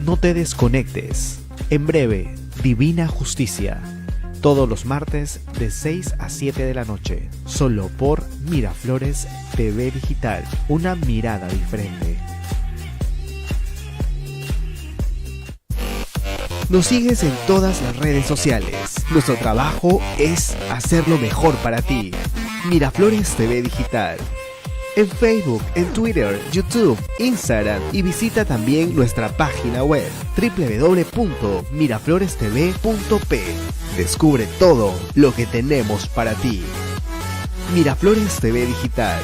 No te desconectes. En breve, Divina Justicia. Todos los martes de 6 a 7 de la noche. Solo por Miraflores TV Digital. Una mirada diferente. Nos sigues en todas las redes sociales. Nuestro trabajo es hacerlo mejor para ti. Miraflores TV Digital. En Facebook, en Twitter, YouTube, Instagram y visita también nuestra página web www.miraflorestv.p. Descubre todo lo que tenemos para ti. Miraflores TV Digital.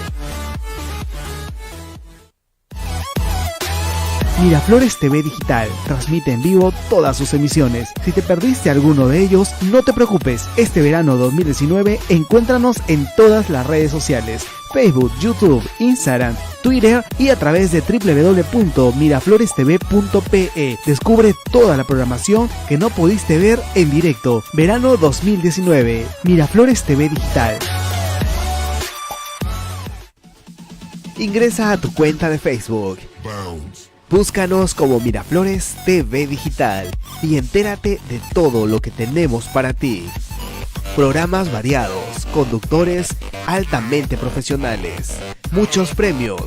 Miraflores TV Digital transmite en vivo todas sus emisiones. Si te perdiste alguno de ellos, no te preocupes. Este verano 2019, encuéntranos en todas las redes sociales: Facebook, YouTube, Instagram, Twitter y a través de www.miraflorestv.pe. Descubre toda la programación que no pudiste ver en directo. Verano 2019, Miraflores TV Digital. Ingresa a tu cuenta de Facebook. Búscanos como Miraflores TV Digital y entérate de todo lo que tenemos para ti. Programas variados, conductores altamente profesionales, muchos premios.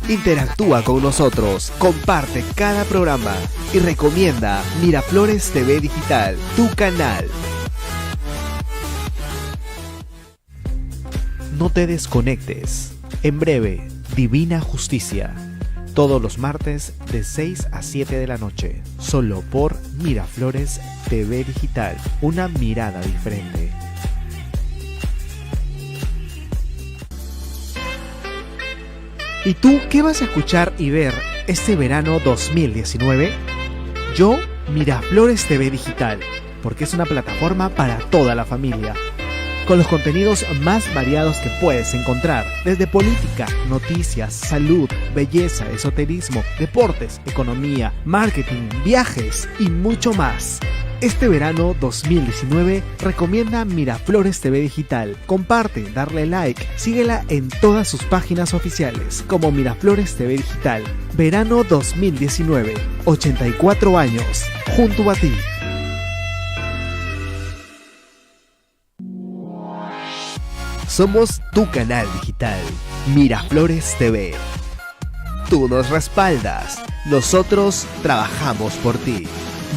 Interactúa con nosotros, comparte cada programa y recomienda Miraflores TV Digital, tu canal. No te desconectes. En breve, Divina Justicia. Todos los martes de 6 a 7 de la noche. Solo por Miraflores TV Digital. Una mirada diferente. ¿Y tú qué vas a escuchar y ver este verano 2019? Yo, Miraflores TV Digital, porque es una plataforma para toda la familia, con los contenidos más variados que puedes encontrar, desde política, noticias, salud, belleza, esoterismo, deportes, economía, marketing, viajes y mucho más. Este verano 2019 recomienda Miraflores TV Digital. Comparte, darle like, síguela en todas sus páginas oficiales como Miraflores TV Digital. Verano 2019, 84 años, junto a ti. Somos tu canal digital, Miraflores TV. Tú nos respaldas, nosotros trabajamos por ti.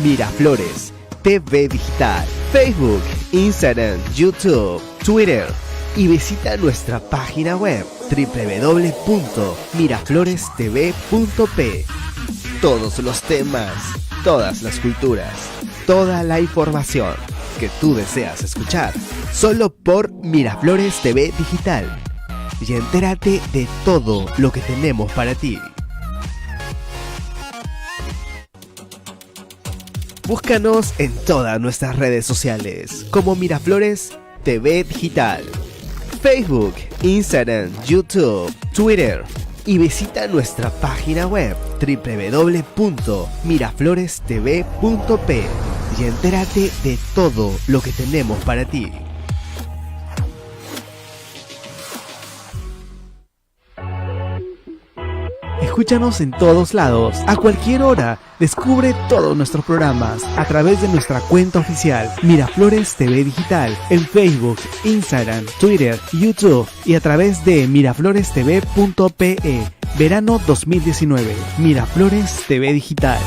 Miraflores TV Digital, Facebook, Instagram, YouTube, Twitter y visita nuestra página web www.miraflorestv.p. Todos los temas, todas las culturas, toda la información que tú deseas escuchar, solo por Miraflores TV Digital. Y entérate de todo lo que tenemos para ti. Búscanos en todas nuestras redes sociales como Miraflores TV Digital, Facebook, Instagram, YouTube, Twitter y visita nuestra página web www.miraflorestv.p y entérate de todo lo que tenemos para ti. Escúchanos en todos lados, a cualquier hora. Descubre todos nuestros programas a través de nuestra cuenta oficial Miraflores TV Digital en Facebook, Instagram, Twitter, YouTube y a través de miraflorestv.pe. Verano 2019, Miraflores TV Digital.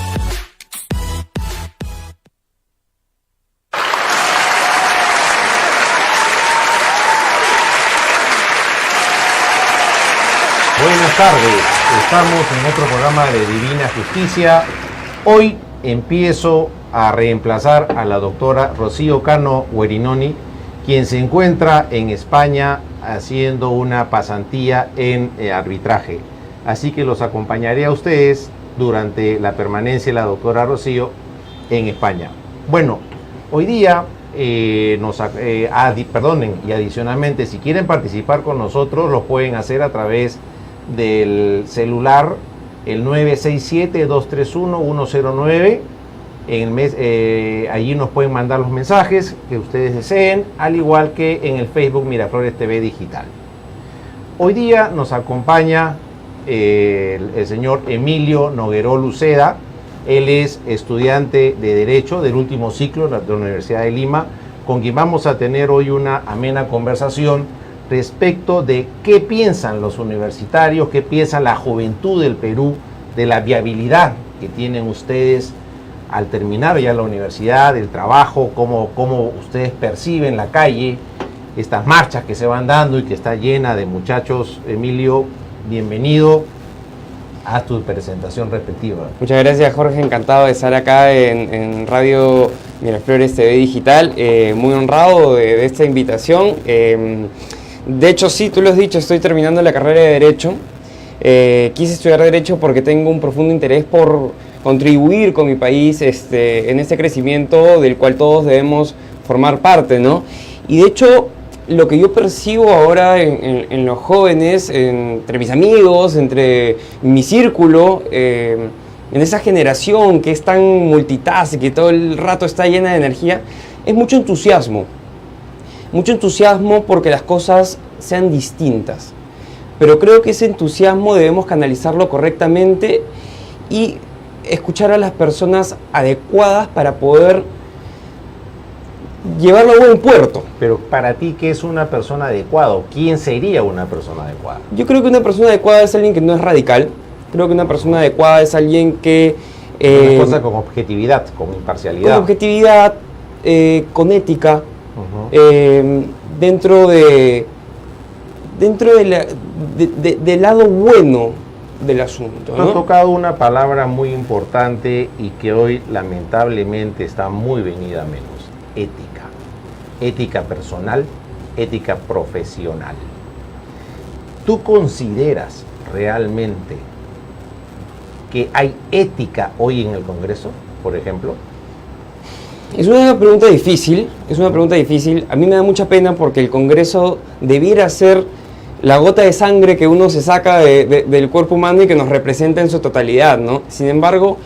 Buenas tardes, estamos en otro programa de Divina Justicia. Hoy empiezo a reemplazar a la doctora Rocío Cano Guerinoni, quien se encuentra en España haciendo una pasantía en arbitraje. Así que los acompañaré a ustedes durante la permanencia de la doctora Rocío en España. Bueno, hoy día y adicionalmente, si quieren participar con nosotros, lo pueden hacer a través del celular, el 967-231-109. En el mes, allí nos pueden mandar los mensajes que ustedes deseen, al igual que en el Facebook Miraflores TV Digital. Hoy día nos acompaña el señor Emilio Noguerol Uceda, Él es estudiante de Derecho del último ciclo de la Universidad de Lima, con quien vamos a tener hoy una amena conversación respecto de qué piensan los universitarios, qué piensa la juventud del Perú de la viabilidad que tienen ustedes al terminar ya la universidad, el trabajo, cómo ustedes perciben la calle, estas marchas que se van dando y que está llena de muchachos. Emilio, bienvenido a tu presentación respectiva. Muchas gracias, Jorge, encantado de estar acá en Radio Miraflores TV Digital, muy honrado de esta invitación. De hecho, sí, tú lo has dicho, estoy terminando la carrera de Derecho. Quise estudiar Derecho porque tengo un profundo interés por contribuir con mi país en este crecimiento del cual todos debemos formar parte, ¿no? Y de hecho, lo que yo percibo ahora en los jóvenes, entre mis amigos, entre mi círculo, en esa generación que es tan multitask, que todo el rato está llena de energía, es mucho entusiasmo. Mucho entusiasmo porque las cosas sean distintas. Pero creo que ese entusiasmo debemos canalizarlo correctamente y escuchar a las personas adecuadas para poder llevarlo a buen puerto. Pero para ti, ¿qué es una persona adecuada? ¿Quién sería una persona adecuada? Yo creo que una persona adecuada es alguien que no es radical. Creo que una persona adecuada es alguien que... una cosa con objetividad, con imparcialidad. Con objetividad, con ética, dentro del lado bueno del asunto, ¿no? Has tocado una palabra muy importante y que hoy lamentablemente está muy venida a menos. Ética. Ética personal, ética profesional. ¿Tú consideras realmente que hay ética hoy en el Congreso, por ejemplo? Es una pregunta difícil, A mí me da mucha pena porque el Congreso debiera ser la gota de sangre que uno se saca del cuerpo humano y que nos representa en su totalidad, ¿no? Sin embargo,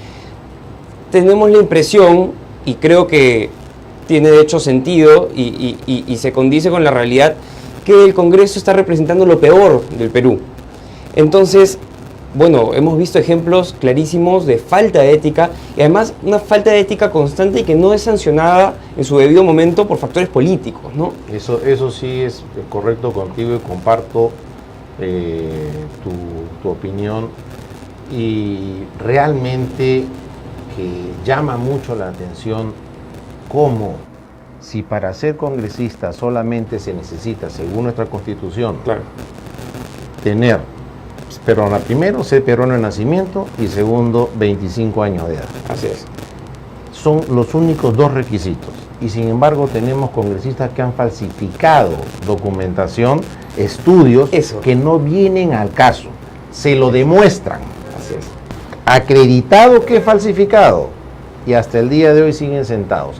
tenemos la impresión, y creo que tiene de hecho sentido y se condice con la realidad, que el Congreso está representando lo peor del Perú. Entonces, bueno, hemos visto ejemplos clarísimos de falta de ética y además una falta de ética constante y que no es sancionada en su debido momento por factores políticos, ¿no? Eso sí es correcto contigo y comparto tu opinión, y realmente que llama mucho la atención cómo, si para ser congresista solamente se necesita, según nuestra Constitución, Claro. tener primero ser peruano de nacimiento y segundo 25 años de edad. Así es. Son los únicos dos requisitos. Y sin embargo tenemos congresistas que han falsificado documentación, estudios que no vienen al caso. Se lo demuestran. Así es. Acreditado que es falsificado. Y hasta el día de hoy siguen sentados.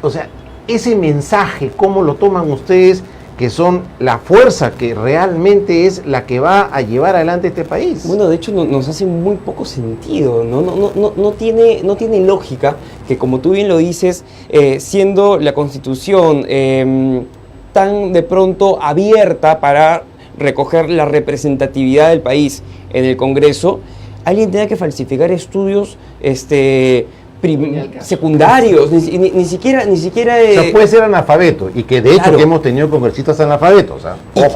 O sea, ese mensaje, ¿cómo lo toman ustedes, que son la fuerza que realmente es la que va a llevar adelante este país? Bueno, de hecho nos hace muy poco sentido, no tiene lógica que, como tú bien lo dices, siendo la Constitución tan de pronto abierta para recoger la representatividad del país en el Congreso, alguien tenga que falsificar estudios secundarios, ni siquiera o sea, puede ser analfabeto, y que de hecho Claro. que hemos tenido congresistas analfabetos.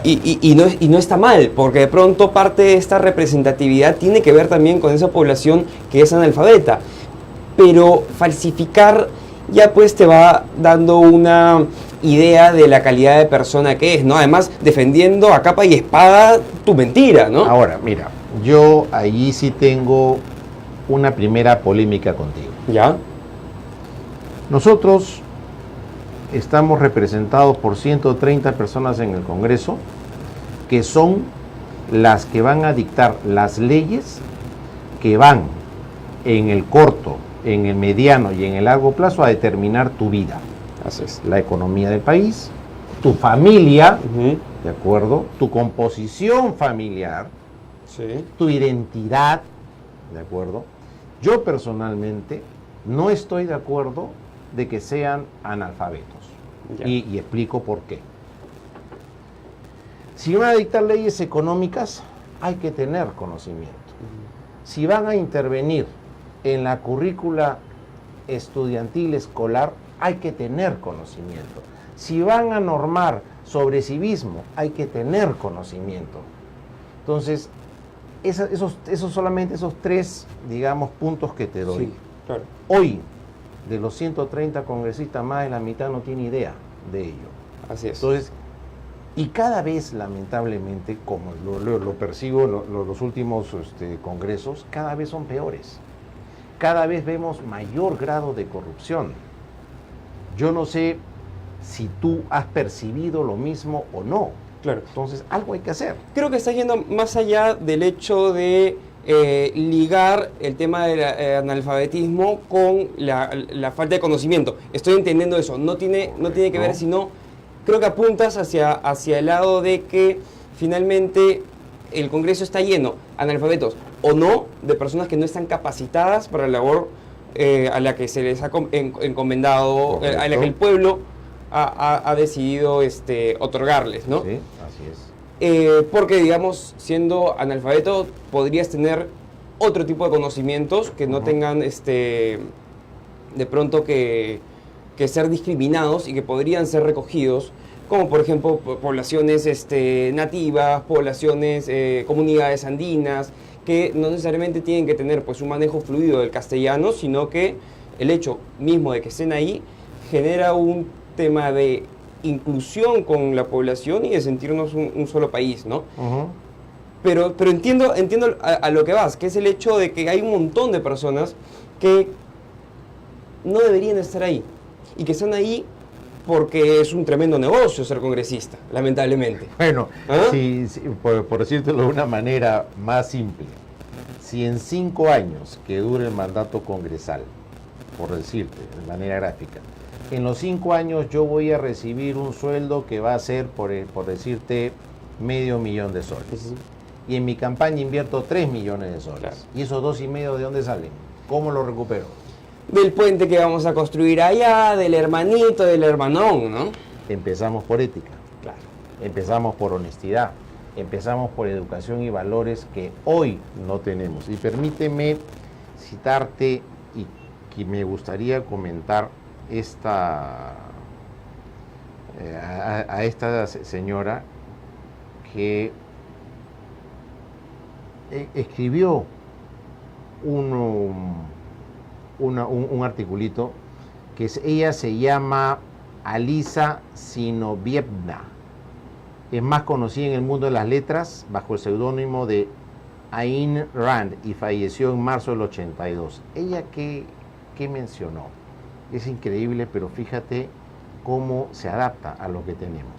Y no está mal, porque de pronto parte de esta representatividad tiene que ver también con esa población que es analfabeta. Pero falsificar ya pues te va dando una idea de la calidad de persona que es, ¿no? Además, defendiendo a capa y espada tu mentira, ¿no? Ahora, mira, yo allí sí tengo una primera polémica contigo. ¿Ya? Nosotros estamos representados por 130 personas en el Congreso, que son las que van a dictar las leyes que van en el corto, en el mediano y en el largo plazo a determinar tu vida. Así es. La economía del país, tu familia, Uh-huh. ¿de acuerdo? Tu composición familiar, Sí. tu identidad, ¿de acuerdo? Yo personalmente no estoy de acuerdo de que sean analfabetos. Ya. Y explico por qué. Si van a dictar leyes económicas, hay que tener conocimiento. Si van a intervenir en la currícula estudiantil escolar, hay que tener conocimiento. Si van a normar sobre civismo, hay que tener conocimiento. Entonces, solamente esos tres, digamos, puntos que te doy. Sí, claro. Hoy, de los 130 congresistas, más de la mitad no tiene idea de ello. Así es. Entonces, y cada vez, lamentablemente, como lo percibo los últimos congresos, cada vez son peores. Cada vez vemos mayor grado de corrupción. Yo no sé si tú has percibido lo mismo o no. Claro. Entonces, algo hay que hacer. Creo que está yendo más allá del hecho de ligar el tema del analfabetismo con la falta de conocimiento. Estoy entendiendo eso. No tiene que ver, sino creo que apuntas hacia el lado de que finalmente el Congreso está lleno, analfabetos o no, de personas que no están capacitadas para la labor a la que se les ha encomendado, a la que el pueblo ha decidido otorgarles, ¿no? Sí, así es. Porque, digamos, siendo analfabeto, podrías tener otro tipo de conocimientos que no tengan, de pronto, que ser discriminados y que podrían ser recogidos, como por ejemplo poblaciones nativas, poblaciones, comunidades andinas, que no necesariamente tienen que tener pues un manejo fluido del castellano, sino que el hecho mismo de que estén ahí genera un tema de inclusión con la población y de sentirnos un solo país, ¿no? Pero entiendo a lo que vas, que es el hecho de que hay un montón de personas que no deberían estar ahí y que están ahí porque es un tremendo negocio ser congresista, lamentablemente. Bueno, ¿Ah? si, por decírtelo de una manera más simple, si en 5 años que dure el mandato congresal, por decirte de manera gráfica, en los 5 años yo voy a recibir un sueldo que va a ser, por decirte, $500,000 de soles. Y en mi campaña invierto 3 millones de soles. Claro. ¿Y esos 2,5 de dónde salen? ¿Cómo lo recupero? Del puente que vamos a construir allá, del hermanito, del hermanón, ¿no? Empezamos por ética. Claro. Empezamos por honestidad. Empezamos por educación y valores que hoy no tenemos. Y permíteme citarte y que me gustaría comentar a esta señora que escribió un articulito que ella se llama Alisa Sinovievna. Es más conocida en el mundo de las letras bajo el seudónimo de Ayn Rand y falleció en marzo del 82. ¿Ella qué mencionó? Es increíble, pero fíjate cómo se adapta a lo que tenemos.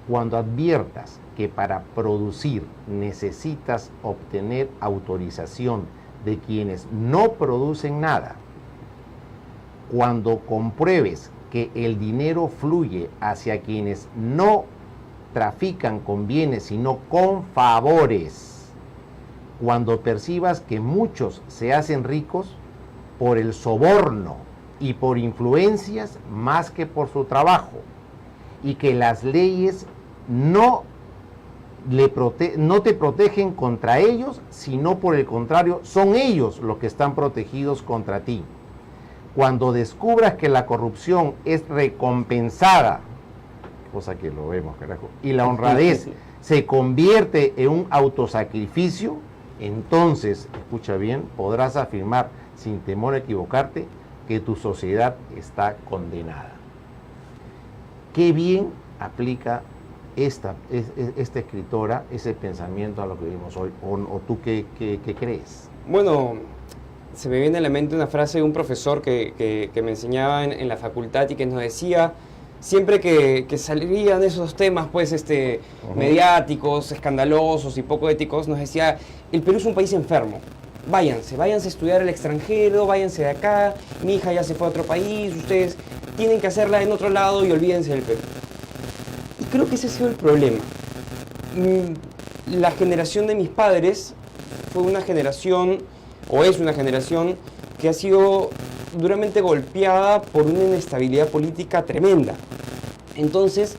Cuando adviertas que para producir necesitas obtener autorización de quienes no producen nada, cuando compruebes que el dinero fluye hacia quienes no trafican con bienes sino con favores, cuando percibas que muchos se hacen ricos por el soborno y por influencias más que por su trabajo, y que las leyes no te protegen contra ellos, sino por el contrario, son ellos los que están protegidos contra ti. Cuando descubras que la corrupción es recompensada, cosa que lo vemos, carajo, y la honradez se convierte en un autosacrificio, entonces, escucha bien, podrás afirmar sin temor a equivocarte que tu sociedad está condenada. Qué bien aplica esta escritora ese pensamiento a lo que vivimos hoy, o tú qué crees. Bueno, se me viene a la mente una frase de un profesor que me enseñaba en la facultad y que nos decía, siempre que salían esos temas pues mediáticos, escandalosos y poco éticos, nos decía, el Perú es un país enfermo. Váyanse a estudiar al extranjero, váyanse de acá, mi hija ya se fue a otro país, ustedes tienen que hacerla en otro lado y olvídense del Perú. Y creo que ese ha sido el problema. La generación de mis padres fue una generación, o es una generación, que ha sido duramente golpeada por una inestabilidad política tremenda. Entonces,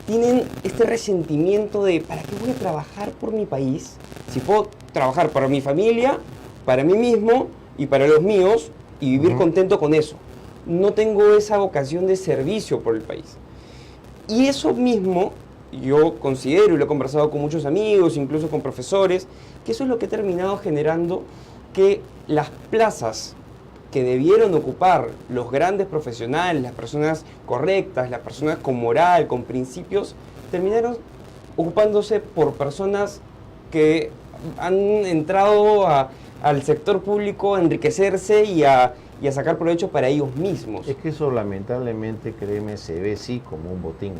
tienen este resentimiento de ¿para qué voy a trabajar por mi país si puedo trabajar para mi familia, para mí mismo y para los míos y vivir contento con eso? No tengo esa vocación de servicio por el país. Y eso mismo yo considero, y lo he conversado con muchos amigos, incluso con profesores, que eso es lo que ha terminado generando que las plazas que debieron ocupar los grandes profesionales, las personas correctas, las personas con moral, con principios, terminaron ocupándose por personas que han entrado al sector público a enriquecerse y a sacar provecho para ellos mismos. Es que eso lamentablemente, créeme, se ve sí como un botín.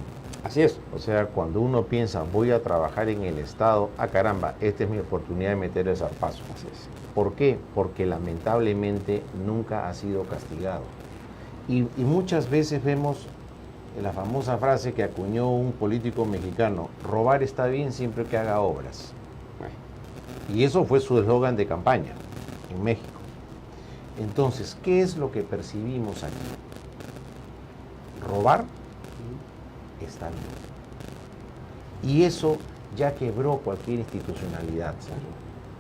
Así es. O sea, cuando uno piensa, voy a trabajar en el Estado, caramba, esta es mi oportunidad de meter el zarpazo. Así es. ¿Por qué? Porque lamentablemente nunca ha sido castigado. Y muchas veces vemos la famosa frase que acuñó un político mexicano: robar está bien siempre que haga obras. Y eso fue su eslogan de campaña en México. Entonces, ¿qué es lo que percibimos aquí? Robar está bien. Y eso ya quebró cualquier institucionalidad.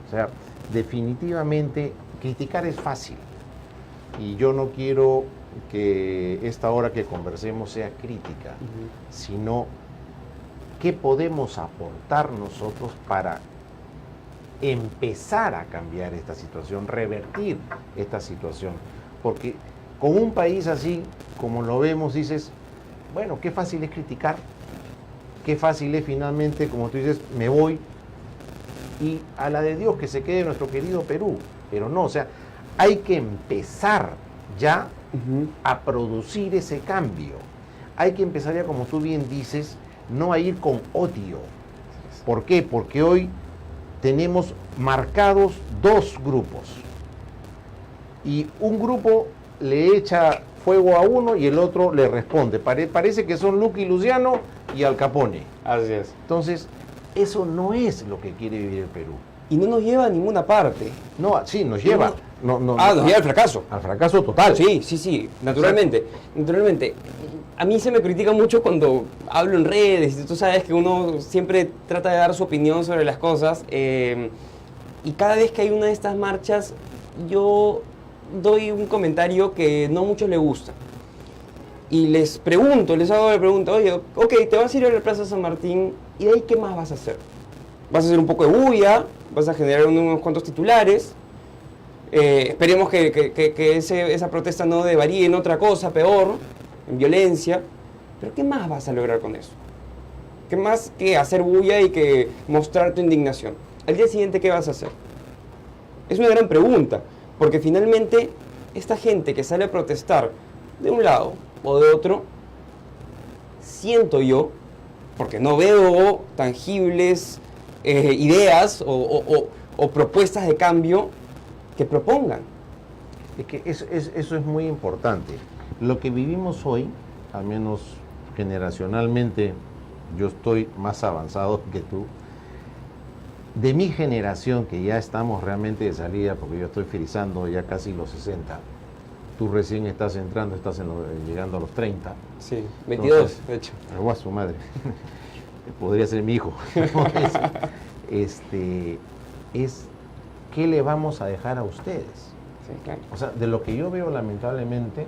O sea, definitivamente criticar es fácil. Y yo no quiero que esta hora que conversemos sea crítica, sino qué podemos aportar nosotros para empezar a cambiar esta situación, revertir esta situación. Porque con un país así, como lo vemos, dices, bueno, qué fácil es criticar, qué fácil es finalmente, como tú dices, me voy y a la de Dios que se quede nuestro querido Perú. Pero no, o sea, hay que empezar ya a producir ese cambio. Hay que empezar ya, como tú bien dices, no a ir con odio. ¿Por qué? Porque hoy tenemos marcados dos grupos. Y un grupo le echa fuego a uno y el otro le responde. Parece que son Lucky Luciano y Al Capone. Así es. Entonces, eso no es lo que quiere vivir el Perú. Y no nos lleva a ninguna parte. No, sí, nos lleva. Nos lleva al fracaso. Al fracaso total. Sí, naturalmente. Naturalmente. A mí se me critica mucho cuando hablo en redes, y tú sabes que uno siempre trata de dar su opinión sobre las cosas. Y cada vez que hay una de estas marchas, yo doy un comentario que no a muchos les gusta. Y les hago la pregunta, oye, ok, te vas a ir a la Plaza San Martín, ¿y de ahí qué más vas a hacer? ¿Vas a hacer un poco de bulla? ¿Vas a generar unos cuantos titulares? Esperemos que esa protesta no devaríe en otra cosa peor, en violencia. ¿Pero qué más vas a lograr con eso? ¿Qué más que hacer bulla y que mostrar tu indignación? Al día siguiente, ¿qué vas a hacer? Es una gran pregunta, porque finalmente esta gente que sale a protestar de un lado o de otro, siento yo, porque no veo tangibles ideas o propuestas de cambio que propongan. Es que eso es muy importante. Lo que vivimos hoy, al menos generacionalmente, yo estoy más avanzado que tú. De mi generación, que ya estamos realmente de salida, porque yo estoy frisando ya casi los 60, tú recién estás entrando, llegando a los 30. Sí, 22, entonces, de hecho. A su madre. Podría ser mi hijo. Entonces, es ¿qué le vamos a dejar a ustedes? Sí, claro. O sea, de lo que yo veo, lamentablemente,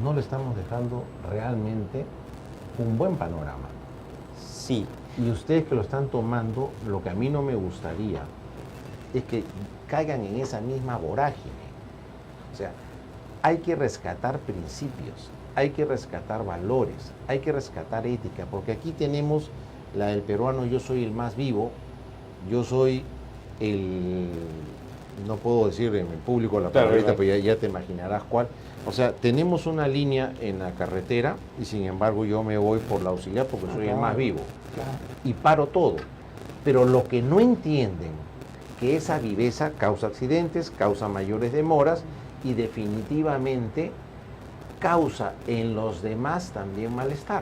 no le estamos dejando realmente un buen panorama. Sí. Y ustedes que lo están tomando, lo que a mí no me gustaría es que caigan en esa misma vorágine. O sea, hay que rescatar principios, hay que rescatar valores, hay que rescatar ética, porque aquí tenemos la del peruano: yo soy el más vivo, yo soy no puedo decir en público la palabrita, pero ya te imaginarás cuál. O sea, tenemos una línea en la carretera y sin embargo yo me voy por la auxiliar porque soy el más vivo. Claro. Y paro todo. Pero lo que no entienden, que esa viveza causa accidentes, causa mayores demoras y definitivamente causa en los demás también malestar.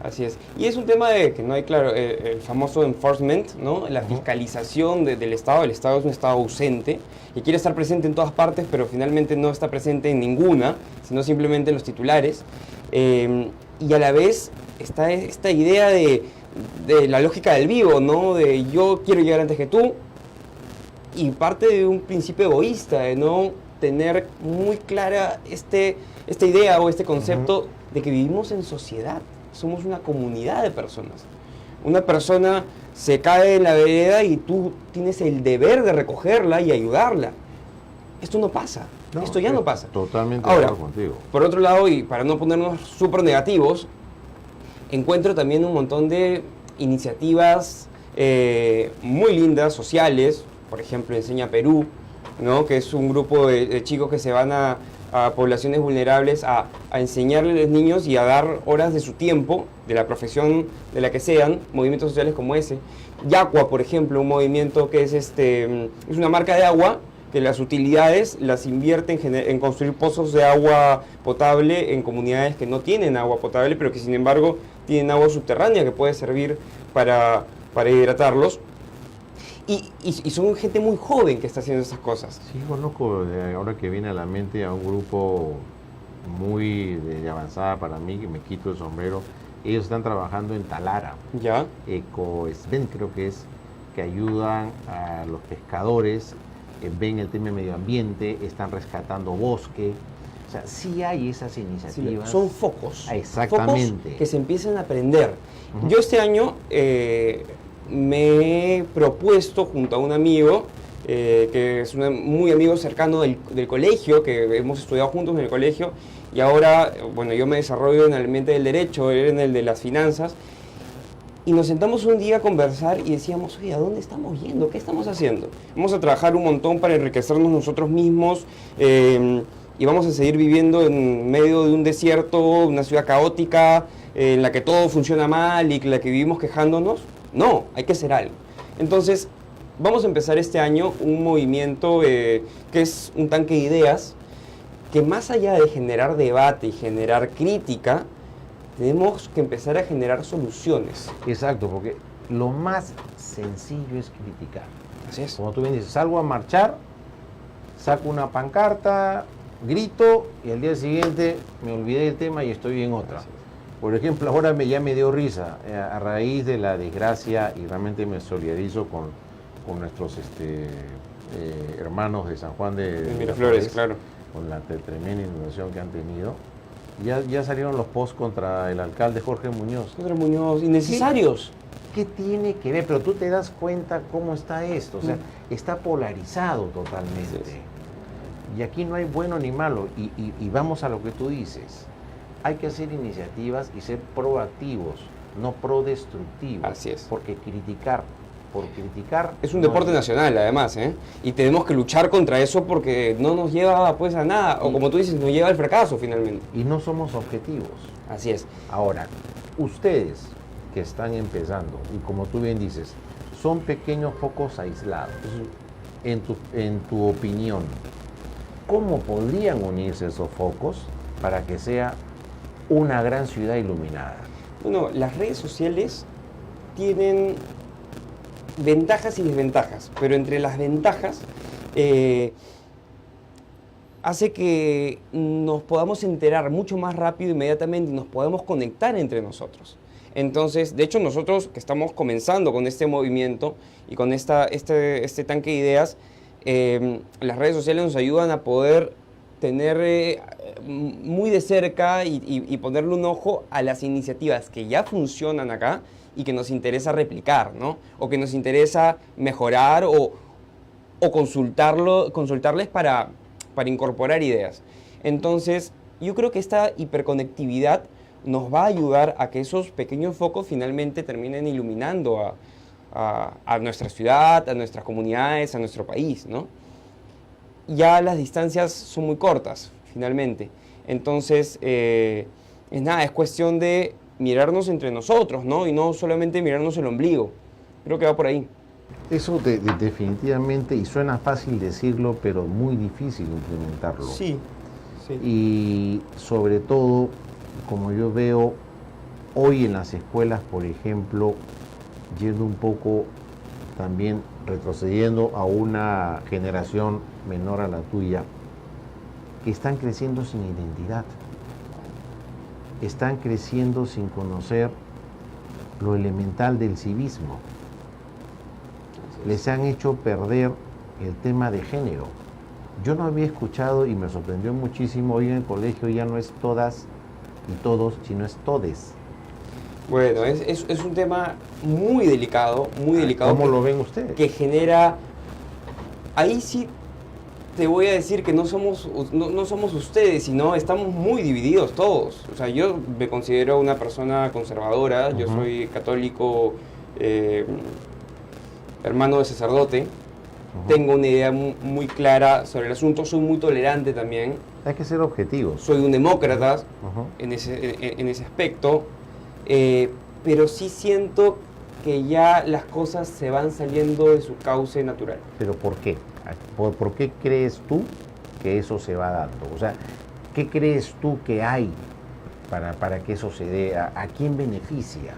Así es. Y es un tema de que no hay, claro, el famoso enforcement, ¿no? La fiscalización del Estado. El Estado es un Estado ausente y quiere estar presente en todas partes, pero finalmente no está presente en ninguna, sino simplemente en los titulares. y a la vez está esta idea de la lógica del vivo, ¿no? De yo quiero llegar antes que tú, y parte de un principio egoísta, de no tener muy clara esta idea o este concepto de que vivimos en sociedad, somos una comunidad de personas. Una persona se cae en la vereda y tú tienes el deber de recogerla y ayudarla. Esto no pasa, esto ya no pasa. Totalmente Ahora, de acuerdo contigo. Por otro lado, y para no ponernos súper negativos, encuentro también un montón de iniciativas muy lindas, sociales. Por ejemplo, Enseña Perú, ¿no? Que es un grupo de chicos que se van a poblaciones vulnerables a enseñarles a los niños y a dar horas de su tiempo, de la profesión de la que sean, movimientos sociales como ese. Yacua, por ejemplo, un movimiento que es una marca de agua que las utilidades las invierte en construir pozos de agua potable en comunidades que no tienen agua potable, pero que sin embargo tienen agua subterránea que puede servir para hidratarlos. Y son gente muy joven que está haciendo esas cosas. Sí, conozco, ahora que viene a la mente, a un grupo muy de avanzada para mí, que me quito el sombrero. Ellos están trabajando en Talara. ¿Ya? EcoSven creo que es, que ayudan a los pescadores, ven el tema de medio ambiente, están rescatando bosque. O sea, sí hay esas iniciativas. Sí, son focos. Exactamente. Focos que se empiezan a aprender. Yo este año me he propuesto junto a un amigo, que es un muy amigo cercano del colegio, que hemos estudiado juntos en el colegio, y ahora, bueno, yo me desarrollo en el ambiente del derecho, él en el de las finanzas, y nos sentamos un día a conversar y decíamos, oye, ¿a dónde estamos yendo? ¿Qué estamos haciendo? Vamos a trabajar un montón para enriquecernos nosotros mismos, y vamos a seguir viviendo en medio de un desierto, una ciudad caótica, en la que todo funciona mal y en la que vivimos quejándonos. No, hay que hacer algo. Entonces, vamos a empezar este año un movimiento que es un tanque de ideas, que más allá de generar debate y generar crítica, tenemos que empezar a generar soluciones. Exacto, porque lo más sencillo es criticar. Así es. Como tú bien dices, salgo a marchar, saco una pancarta, grito y al día siguiente me olvidé del tema y estoy en otra. Por ejemplo, ahora ya me dio risa a raíz de la desgracia, y realmente me solidarizo con nuestros hermanos de San Juan de Miraflores, claro. Con la tremenda inundación que han tenido. Ya salieron los posts contra el alcalde Jorge Muñoz. Jorge Muñoz, innecesarios. ¿Qué tiene que ver? Pero tú te das cuenta cómo está esto. O sea, está polarizado totalmente. Sí. Y aquí no hay bueno ni malo. Y vamos a lo que tú dices. Hay que hacer iniciativas y ser proactivos, no prodestructivos. Así es. Porque criticar por criticar... Es un deporte nacional, además, ¿eh? Y tenemos que luchar contra eso porque no nos lleva, pues, a nada. O como tú dices, nos lleva al fracaso, finalmente. Y no somos objetivos. Así es. Ahora, ustedes que están empezando, y como tú bien dices, son pequeños focos aislados. En tu opinión, ¿cómo podrían unirse esos focos para que sea una gran ciudad iluminada? Bueno, las redes sociales tienen ventajas y desventajas, pero entre las ventajas hace que nos podamos enterar mucho más rápido, inmediatamente, y nos podemos conectar entre nosotros. Entonces, de hecho, nosotros que estamos comenzando con este movimiento y con este tanque de ideas, las redes sociales nos ayudan a poder tener muy de cerca y ponerle un ojo a las iniciativas que ya funcionan acá y que nos interesa replicar, ¿no? O que nos interesa mejorar o consultarles para incorporar ideas. Entonces, yo creo que esta hiperconectividad nos va a ayudar a que esos pequeños focos finalmente terminen iluminando a nuestra ciudad, a nuestras comunidades, a nuestro país, ¿no? Ya las distancias son muy cortas, finalmente. Entonces, es cuestión de mirarnos entre nosotros, ¿no? Y no solamente mirarnos el ombligo. Creo que va por ahí. Eso definitivamente, y suena fácil decirlo, pero muy difícil implementarlo. Sí. Y sobre todo, como yo veo hoy en las escuelas, por ejemplo, yendo un poco también retrocediendo a una generación menor a la tuya, que están creciendo sin identidad. están creciendo sin conocer lo elemental del civismo. Les han hecho perder el tema de género. Yo no había escuchado y me sorprendió muchísimo, hoy en el colegio ya no es todas y todos, sino es todes. Bueno, es un tema muy delicado, muy delicado. ¿Cómo lo ven ustedes? Que genera... Ahí sí te voy a decir que no somos ustedes, sino estamos muy divididos todos. O sea, yo me considero una persona conservadora, yo soy católico, hermano de sacerdote, tengo una idea muy clara sobre el asunto, soy muy tolerante también. Hay que ser objetivos. Soy un demócrata en ese aspecto, pero sí siento que ya las cosas se van saliendo de su cauce natural. ¿Pero por qué? ¿Por qué crees tú que eso se va dando? O sea, ¿qué crees tú que hay para que eso se dé? ¿A quién beneficia?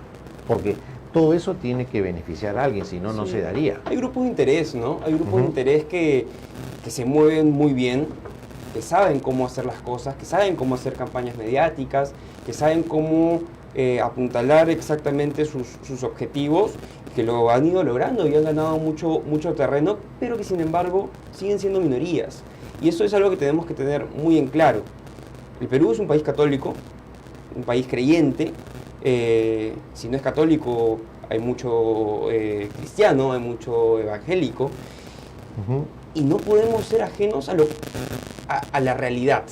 Porque todo eso tiene que beneficiar a alguien, si no, no se daría. Hay grupos de interés, ¿no? Hay grupos de interés que se mueven muy bien, que saben cómo hacer las cosas, que saben cómo hacer campañas mediáticas, que saben cómo apuntalar exactamente sus objetivos, que lo han ido logrando y han ganado mucho terreno, pero que sin embargo siguen siendo minorías. Y eso es algo que tenemos que tener muy en claro. El Perú es un país católico, un país creyente. Si no es católico, hay mucho cristiano, hay mucho evangélico. Y no podemos ser ajenos a la realidad.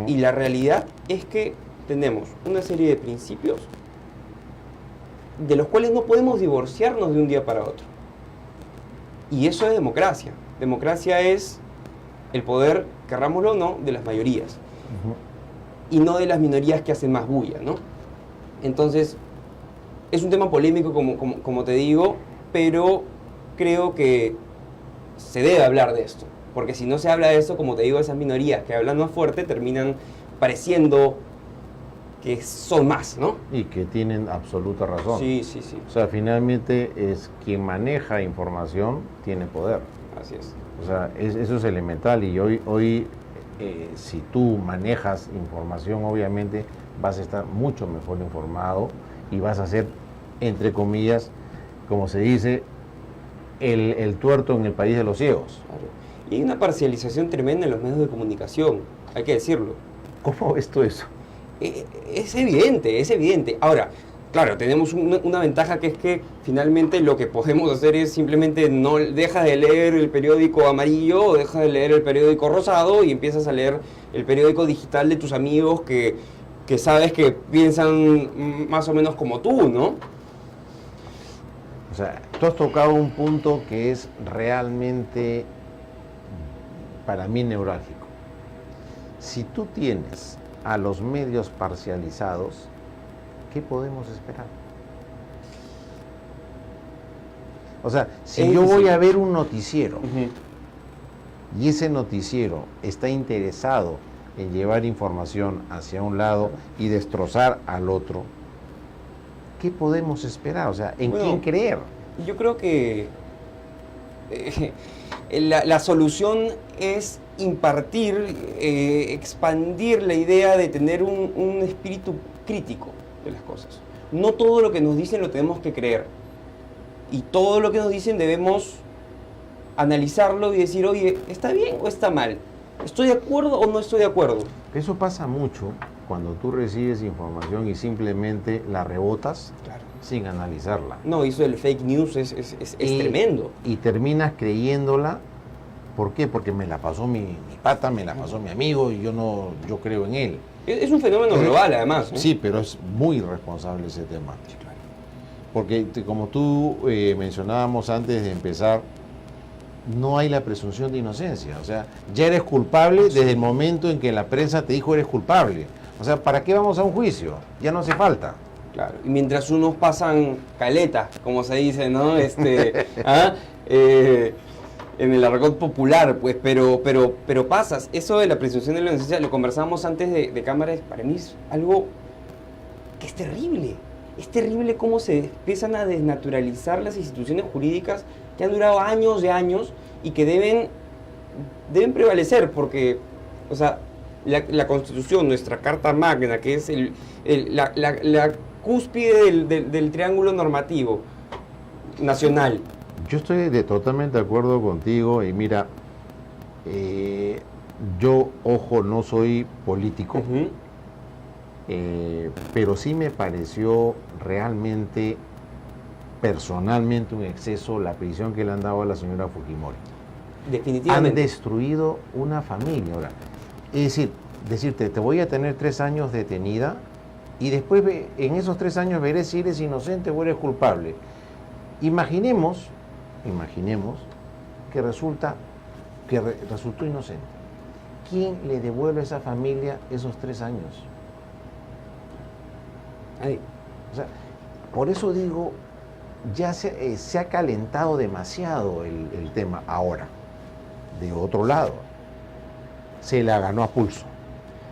Y la realidad es que tenemos una serie de principios de los cuales no podemos divorciarnos de un día para otro. Y eso es democracia. Democracia es el poder, querrámoslo o no, de las mayorías. Y no de las minorías que hacen más bulla, ¿no? Entonces, es un tema polémico, como te digo, pero creo que se debe hablar de esto. Porque si no se habla de esto, como te digo, esas minorías que hablan más fuerte terminan pareciendo que son más, ¿no? Y que tienen absoluta razón. Sí. O sea, finalmente es quien maneja información tiene poder. Así es. O sea, eso es elemental y hoy si tú manejas información, obviamente vas a estar mucho mejor informado y vas a ser, entre comillas, como se dice, el tuerto en el país de los ciegos. Claro. Y hay una parcialización tremenda en los medios de comunicación, hay que decirlo. ¿Cómo ves tú eso? Es evidente. Ahora, claro, tenemos una ventaja que es que finalmente lo que podemos hacer es simplemente no dejas de leer el periódico amarillo o dejas de leer el periódico rosado y empiezas a leer el periódico digital de tus amigos que sabes que piensan más o menos como tú, ¿no? O sea, tú has tocado un punto que es realmente para mí neurálgico. Si tú tienes a los medios parcializados, ¿qué podemos esperar? O sea, si yo voy a ver un noticiero y ese noticiero está interesado en llevar información hacia un lado y destrozar al otro, ¿qué podemos esperar? O sea, ¿en quién creer? Yo creo que la solución es impartir, expandir la idea de tener un espíritu crítico de las cosas. No todo lo que nos dicen lo tenemos que creer. Y todo lo que nos dicen debemos analizarlo y decir, oye, ¿está bien o está mal? ¿Estoy de acuerdo o no estoy de acuerdo? Eso pasa mucho cuando tú recibes información y simplemente la rebotas sin analizarla. No, eso del fake news es tremendo. Y terminas creyéndola. ¿Por qué? Porque me la pasó mi pata, me la pasó mi amigo y yo creo en él. Es un fenómeno global, además, ¿no? Sí, pero es muy irresponsable ese tema. Sí, claro. Porque como tú mencionábamos antes de empezar, no hay la presunción de inocencia. O sea, ya eres culpable desde el momento en que la prensa te dijo eres culpable. O sea, ¿para qué vamos a un juicio? Ya no hace falta. Claro, y mientras unos pasan caleta, como se dice, ¿no? En el argot popular, pues, pero pasas. Eso de la presunción de la inocencia, lo conversamos antes de cámara, para mí es algo que es terrible. Es terrible cómo se empiezan a desnaturalizar las instituciones jurídicas que han durado años de años y que deben prevalecer, porque, o sea, la Constitución, nuestra Carta Magna, que es la cúspide del triángulo normativo nacional. Yo estoy totalmente de acuerdo contigo y mira, yo, ojo, no soy político, pero sí me pareció realmente, personalmente, un exceso la prisión que le han dado a la señora Fujimori. Definitivamente. Han destruido una familia. Ahora, es decirte, te voy a tener 3 años detenida y después en esos 3 años veré si eres inocente o eres culpable. Imaginemos que resultó inocente. ¿Quién le devuelve a esa familia esos 3 años? Ay. O sea, por eso digo, ya se ha calentado demasiado el tema. Ahora, de otro lado, se la ganó a pulso.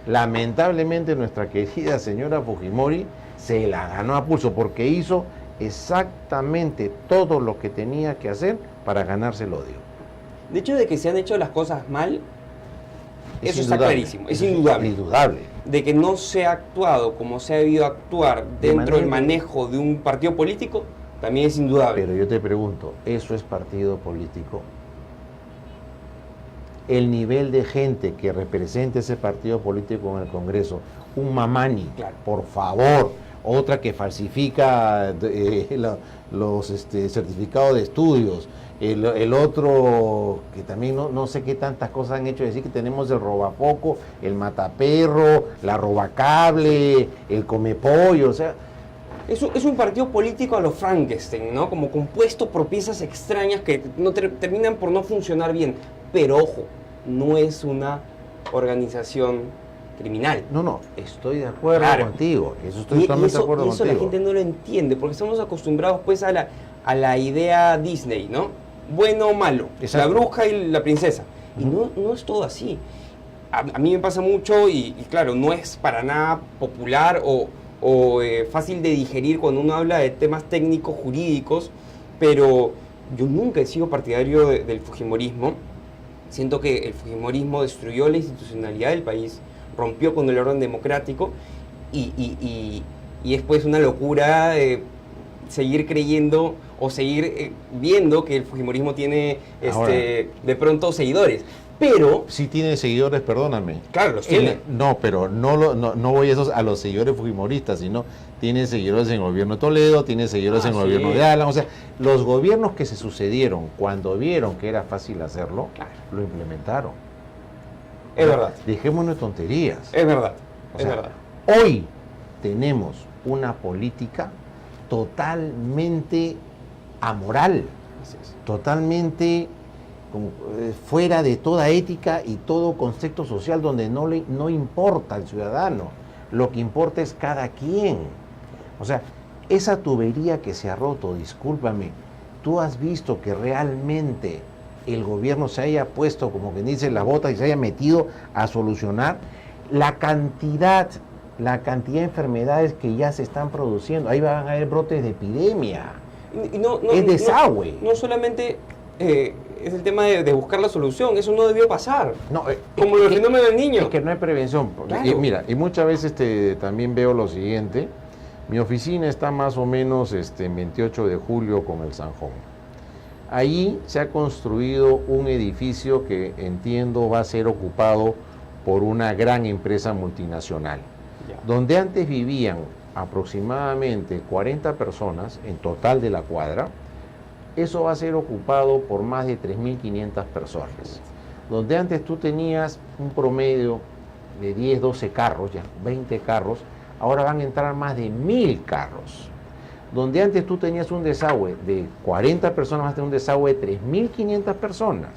Lamentablemente nuestra querida señora Fujimori se la ganó a pulso porque hizo exactamente todo lo que tenía que hacer para ganarse el odio. De hecho, de que se han hecho las cosas mal, eso está indudable. clarísimo, es indudable. Indudable. De que no se ha actuado como se ha debido actuar dentro del manejo de un partido político, también es indudable. Pero yo te pregunto, ¿eso es partido político? El nivel de gente que representa ese partido político en el Congreso, un mamani, Claro. por favor, otra que falsifica los certificados de estudios, el otro que también no sé qué tantas cosas han hecho, decir que tenemos el robapoco, el mataperro, la robacable, el comepollo, o sea... Es un partido político a los Frankenstein, ¿no? Como compuesto por piezas extrañas que no terminan por no funcionar bien. Pero ojo, no es una organización criminal. No, estoy de acuerdo Claro. contigo. Eso estoy totalmente de acuerdo y eso contigo. la gente no lo entiende, porque estamos acostumbrados pues a la idea Disney, ¿no? Bueno o malo, Exacto. la bruja y la princesa. Y no es todo así. A mí me pasa mucho y claro, no es para nada popular o fácil de digerir cuando uno habla de temas técnicos, jurídicos, pero yo nunca he sido partidario del fujimorismo. Siento que el fujimorismo destruyó la institucionalidad del país, rompió con el orden democrático y es pues una locura seguir creyendo o seguir viendo que el fujimorismo tiene Ahora, de pronto seguidores. Pero, sí tiene seguidores, perdóname. claro, los tiene. No, pero no voy a los seguidores fujimoristas, sino tiene seguidores en el gobierno de Toledo, tiene seguidores en el gobierno de Alan. O sea, los gobiernos que se sucedieron cuando vieron que era fácil hacerlo, Claro. lo implementaron. Es verdad. Dejémonos de tonterías. Es verdad, O es sea, verdad. Hoy tenemos una política totalmente amoral, Así es. totalmente fuera de toda ética y todo concepto social, donde no importa el ciudadano, lo que importa es cada quien. O sea, esa tubería que se ha roto, discúlpame, ¿tú has visto que realmente el gobierno se haya puesto, como quien dice, las botas y se haya metido a solucionar la cantidad de enfermedades que ya se están produciendo? Ahí van a haber brotes de epidemia. Es desagüe. No solamente es el tema de buscar la solución, eso no debió pasar. No, Como el fenómeno del niño. Es que no hay prevención. Claro. Y mira, y muchas veces también veo lo siguiente. Mi oficina está más o menos en 28 de julio con el Sanjón. Ahí se ha construido un edificio que entiendo va a ser ocupado por una gran empresa multinacional, Ya. donde antes vivían aproximadamente 40 personas en total de la cuadra. Eso va a ser ocupado por más de 3.500 personas. Donde antes tú tenías un promedio de 10, 12 carros, ya 20 carros, ahora van a entrar más de 1.000 carros. Donde antes tú tenías un desagüe de 40 personas, vas a tener un desagüe de 3.500 personas.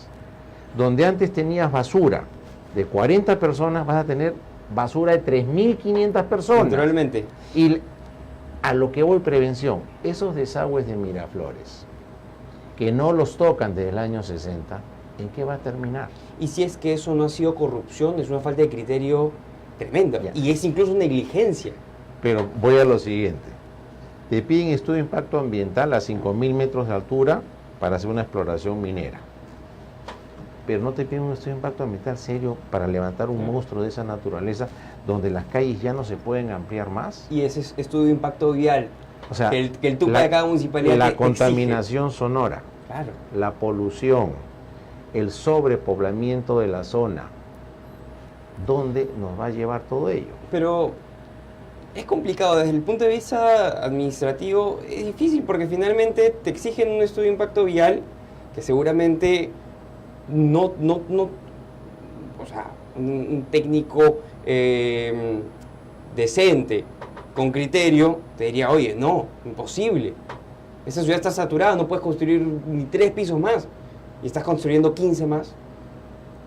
Donde antes tenías basura de 40 personas, vas a tener basura de 3.500 personas. Naturalmente. Y a lo que voy, prevención, esos desagües de Miraflores, que no los tocan desde el año 60, ¿en qué va a terminar? Y si es que eso no ha sido corrupción, es una falta de criterio tremenda. Ya. Y es incluso negligencia. Pero voy a lo siguiente. Te piden estudio de impacto ambiental a 5.000 metros de altura para hacer una exploración minera. pero no te piden un estudio de impacto ambiental serio para levantar un monstruo de esa naturaleza donde las calles ya no se pueden ampliar más. Y ese estudio de impacto vial, O sea, que el TUPA de cada municipalidad la te contaminación sonora, Claro. la polución, el sobrepoblamiento de la zona, ¿dónde nos va a llevar todo ello? Pero es complicado desde el punto de vista administrativo, es difícil porque finalmente te exigen un estudio de impacto vial que seguramente no o sea, un técnico decente, con criterio, te diría, oye, no, imposible. Esa ciudad está saturada, no puedes construir ni 3 pisos más y estás construyendo 15 más.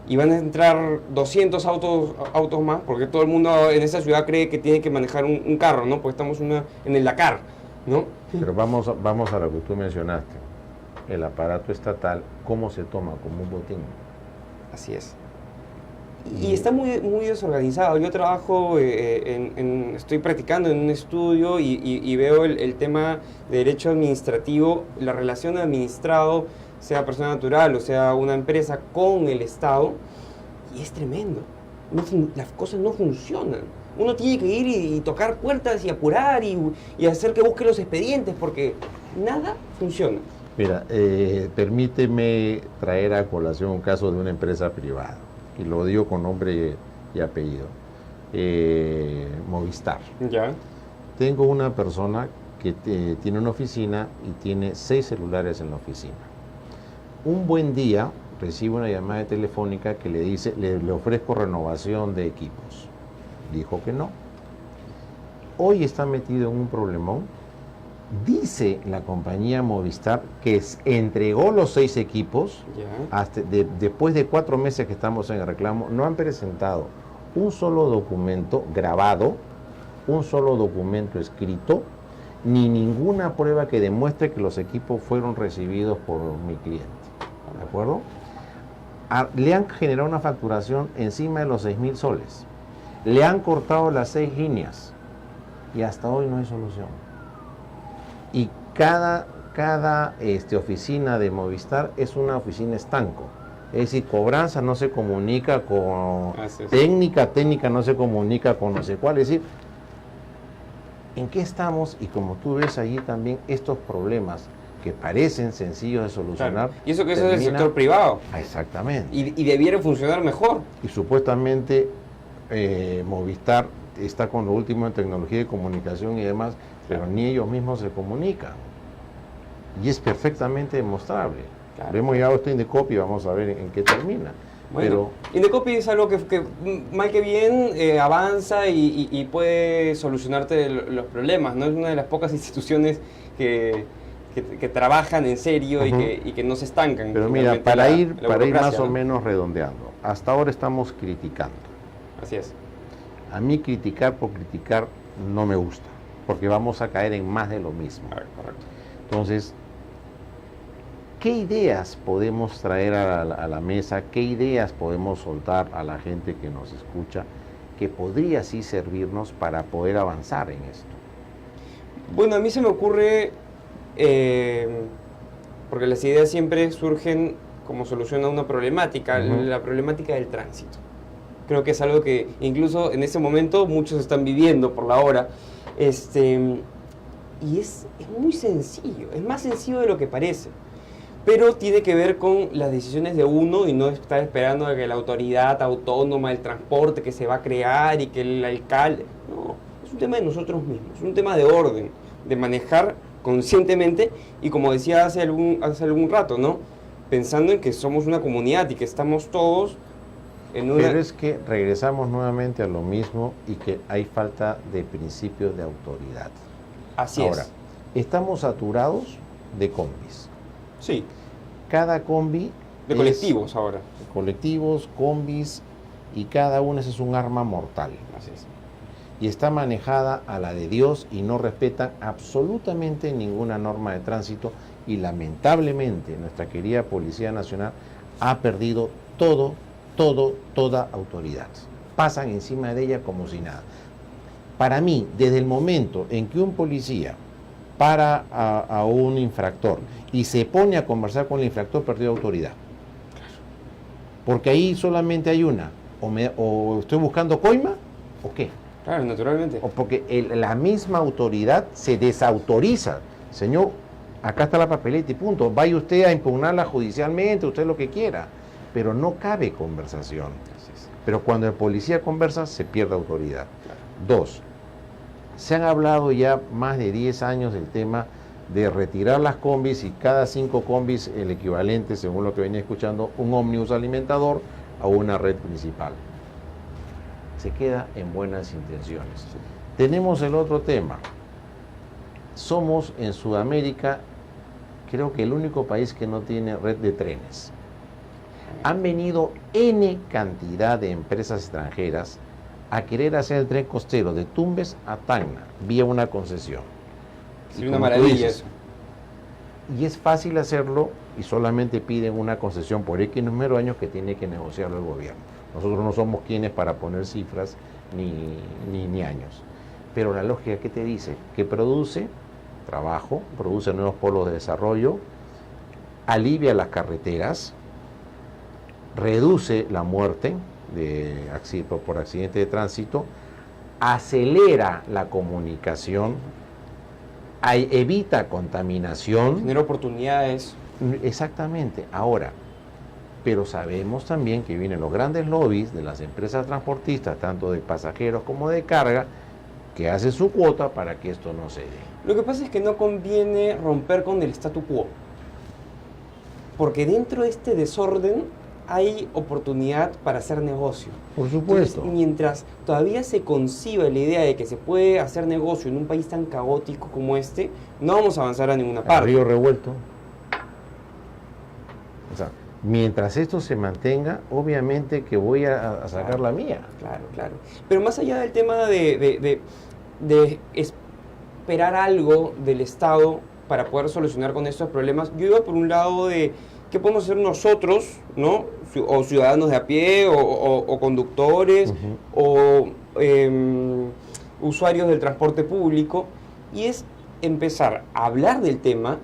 Y van a entrar 200 autos más, porque todo el mundo en esa ciudad cree que tiene que manejar un carro, ¿no? Porque estamos en el Dakar, ¿no? Pero vamos a lo que tú mencionaste. El aparato estatal, ¿cómo se toma? Como un botín. Así es. Y está muy, muy desorganizado. Yo trabajo, estoy practicando en un estudio y veo el tema de derecho administrativo, la relación de administrado, sea persona natural o sea una empresa, con el Estado, y es tremendo. Las cosas no funcionan. Uno tiene que ir y tocar puertas y apurar y hacer que busque los expedientes porque nada funciona. Mira, permíteme traer a colación un caso de una empresa privada, y lo digo con nombre y apellido. Movistar. Ya. Tengo una persona que tiene una oficina y tiene 6 celulares en la oficina. Un buen día recibe una llamada telefónica que le dice, le ofrezco renovación de equipos. Dijo que no. Hoy está metido en un problemón. Dice la compañía Movistar que entregó los 6 equipos. Ya. Después de 4 meses que estamos en el reclamo, no han presentado un solo documento grabado, un solo documento escrito, ni ninguna prueba que demuestre que los equipos fueron recibidos por mi cliente. ¿De acuerdo? Le han generado una facturación encima de los 6.000 soles. Le han cortado las 6 líneas y hasta hoy no hay solución. Y cada oficina de Movistar es una oficina estanco. Es decir, cobranza no se comunica con técnica no se comunica con no sé cuál. Es decir, ¿en qué estamos? Y como tú ves allí también, estos problemas que parecen sencillos de solucionar. Claro. Y eso que eso es del sector privado. Exactamente. Y debiera funcionar mejor. Y supuestamente Movistar está con lo último en tecnología de comunicación y demás, pero ni ellos mismos se comunican. Y es perfectamente demostrable. Claro. Hemos llegado a este Indecopi y vamos a ver en qué termina. Bueno, Indecopi es algo que mal que bien avanza y puede solucionarte los problemas, ¿no? Es una de las pocas instituciones que trabajan en serio y que no se estancan. Pero mira, para ir más ¿no? o menos redondeando, hasta ahora estamos criticando. Así es. A mí criticar por criticar no me gusta, porque vamos a caer en más de lo mismo. Correcto. Entonces, ¿qué ideas podemos traer a la mesa? ¿Qué ideas podemos soltar a la gente que nos escucha que podría sí servirnos para poder avanzar en esto? Bueno, a mí se me ocurre, porque las ideas siempre surgen como solución a una problemática, la problemática del tránsito. Creo que es algo que incluso en ese momento muchos están viviendo por la hora. Y es muy sencillo, es más sencillo de lo que parece. Pero tiene que ver con las decisiones de uno y no estar esperando a que la autoridad autónoma del transporte que se va a crear y que el alcalde... No, es un tema de nosotros mismos, es un tema de orden, de manejar conscientemente y como decía hace algún rato, ¿no? Pensando en que somos una comunidad y que estamos todos en una... Pero es que regresamos nuevamente a lo mismo y que hay falta de principios de autoridad. Así Ahora, es. estamos saturados de combis. Sí. Cada combi... De colectivos ahora. Colectivos, combis, y cada una es un arma mortal. Así es. Y está manejada a la de Dios y no respetan absolutamente ninguna norma de tránsito y lamentablemente nuestra querida Policía Nacional ha perdido toda autoridad. Pasan encima de ella como si nada. Para mí, desde el momento en que un policía para a un infractor y se pone a conversar con el infractor, perdió autoridad. Porque ahí solamente hay una. O estoy buscando coima, o qué. Claro, naturalmente. O porque la misma autoridad se desautoriza. Señor, acá está la papeleta y punto. Vaya usted a impugnarla judicialmente, usted lo que quiera. Pero no cabe conversación. Pero cuando el policía conversa, se pierde autoridad. Claro. 2. Se han hablado ya más de 10 años del tema de retirar las combis y cada 5 combis el equivalente, según lo que venía escuchando, un ómnibus alimentador a una red principal. Se queda en buenas intenciones. Sí. Tenemos el otro tema. Somos en Sudamérica, creo que el único país que no tiene red de trenes. Han venido N cantidad de empresas extranjeras a querer hacer el tren costero de Tumbes a Tacna, vía una concesión. Sí, una maravilla eso. Y es fácil hacerlo y solamente piden una concesión por X número de años que tiene que negociarlo el gobierno. Nosotros no somos quienes para poner cifras ni años. Pero la lógica, ¿qué te dice? Que produce trabajo, produce nuevos polos de desarrollo, alivia las carreteras, reduce la muerte por accidente de tránsito, acelera la comunicación, evita contaminación. Genera oportunidades. Exactamente. Ahora, pero sabemos también que vienen los grandes lobbies de las empresas transportistas, tanto de pasajeros como de carga, que hacen su cuota para que esto no se dé. Lo que pasa es que no conviene romper con el statu quo, porque dentro de este desorden hay oportunidad para hacer negocio. Por supuesto. Entonces, mientras todavía se conciba la idea de que se puede hacer negocio en un país tan caótico como este, no vamos a avanzar a ninguna parte. Río revuelto. O sea, mientras esto se mantenga, obviamente que voy a sacar la mía. Claro, claro. Pero más allá del tema de esperar algo del Estado para poder solucionar con estos problemas, yo iba por un lado de qué podemos hacer nosotros, ¿no? O ciudadanos de a pie, o conductores, o usuarios del transporte público, y es empezar a hablar del tema,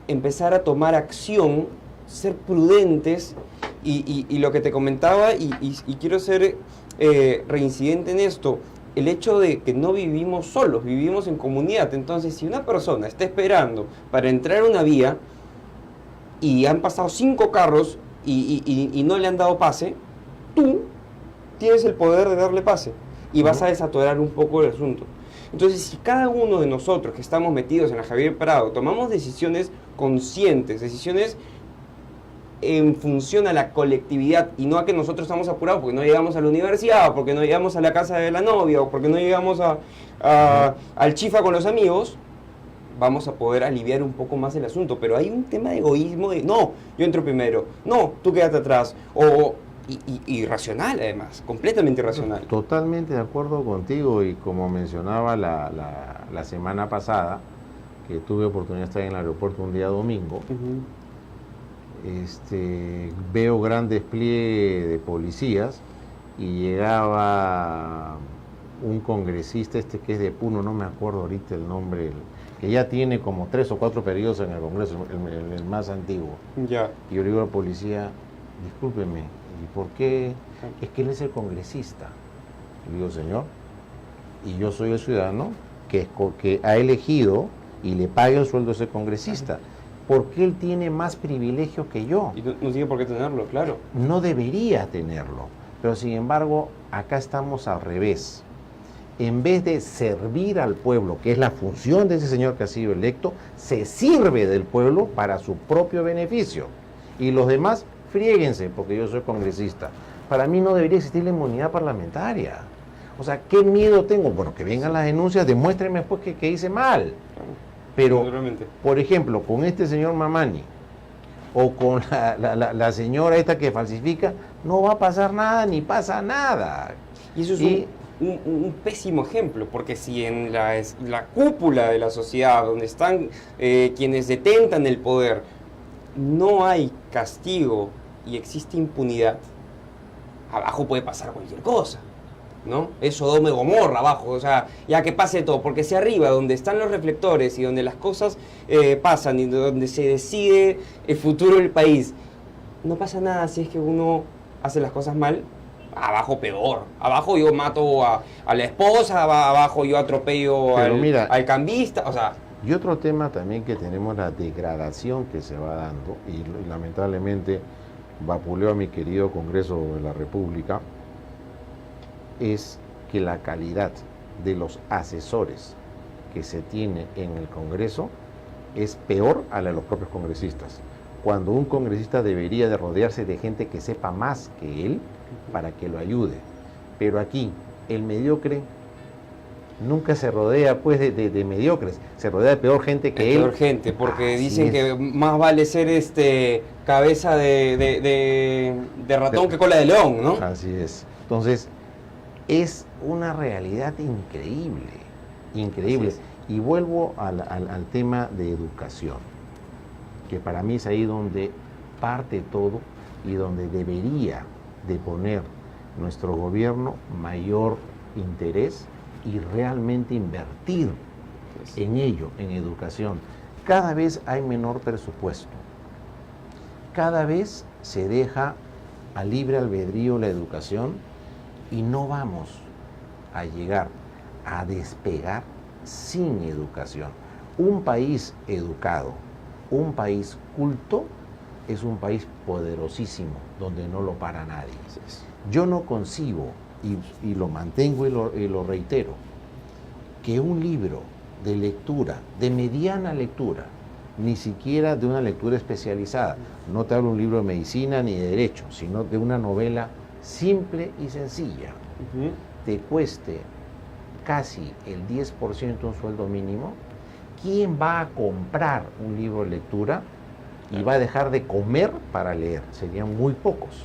empezar a tomar acción, ser prudentes, y lo que te comentaba, y quiero ser reincidente en esto, el hecho de que no vivimos solos, vivimos en comunidad. Entonces, si una persona está esperando para entrar a una vía, y han pasado 5 carros y no le han dado pase, tú tienes el poder de darle pase y vas a desatorar un poco el asunto. Entonces, si cada uno de nosotros que estamos metidos en la Javier Prado tomamos decisiones conscientes, decisiones en función a la colectividad y no a que nosotros estamos apurados porque no llegamos a la universidad, o porque no llegamos a la casa de la novia, o porque no llegamos al chifa con los amigos, vamos a poder aliviar un poco más el asunto. Pero hay un tema de egoísmo de, no, yo entro primero, no, tú quédate atrás, y irracional además, completamente irracional. Totalmente de acuerdo contigo, y como mencionaba la semana pasada, que tuve oportunidad de estar en el aeropuerto un día domingo, veo gran despliegue de policías, y llegaba un congresista que es de Puno, no me acuerdo ahorita el nombre, que ya tiene como 3 o 4 periodos en el Congreso, el más antiguo. Ya. Y yo le digo al policía, discúlpeme, ¿y por qué? Es que él es el congresista. Le digo, señor, y yo soy el ciudadano que ha elegido y le paga el sueldo a ese congresista. ¿Por qué él tiene más privilegios que yo? Y no tiene por qué tenerlo, claro. No debería tenerlo, pero sin embargo, acá estamos al revés. En vez de servir al pueblo, que es la función de ese señor que ha sido electo, se sirve del pueblo para su propio beneficio. Y los demás, friéguense, porque yo soy congresista. Para mí no debería existir la inmunidad parlamentaria. O sea, ¿qué miedo tengo? Bueno, que vengan las denuncias, demuéstrenme después que hice mal. Pero, por ejemplo, con este señor Mamani, o con la señora esta que falsifica, no va a pasar nada, ni pasa nada. Y eso es un pésimo ejemplo, porque si en la cúpula de la sociedad, donde están quienes detentan el poder, no hay castigo y existe impunidad, abajo puede pasar cualquier cosa, ¿no? Es Sodoma y Gomorra abajo, o sea, ya que pase todo, porque si arriba, donde están los reflectores y donde las cosas pasan y donde se decide el futuro del país, no pasa nada si es que uno hace las cosas mal. Abajo peor. Abajo yo mato a la esposa, abajo yo atropello al cambista, o sea... Y otro tema también que tenemos, la degradación que se va dando, y lamentablemente vapuleó a mi querido Congreso de la República, es que la calidad de los asesores que se tiene en el Congreso es peor a la de los propios congresistas. Cuando un congresista debería de rodearse de gente que sepa más que él para que lo ayude. Pero aquí, el mediocre nunca se rodea pues de mediocres, se rodea de peor gente que él. Peor gente, porque dicen que más vale ser cabeza de ratón que cola de león, ¿no? Así es. Entonces, es una realidad increíble, increíble. Y vuelvo al tema de educación, que para mí es ahí donde parte todo y donde debería de poner nuestro gobierno mayor interés y realmente invertir en ello, en educación. Cada vez hay menor presupuesto, cada vez se deja a libre albedrío la educación y no vamos a llegar a despegar sin educación. Un país educado, un país culto, es un país poderosísimo, donde no lo para nadie. Yo no concibo, y lo mantengo y lo reitero, que un libro de lectura, de mediana lectura, ni siquiera de una lectura especializada, no te hablo de un libro de medicina ni de derecho, sino de una novela simple y sencilla, te cueste casi el 10% un sueldo mínimo. ¿Quién va a comprar un libro de lectura y va a dejar de comer para leer? Serían muy pocos.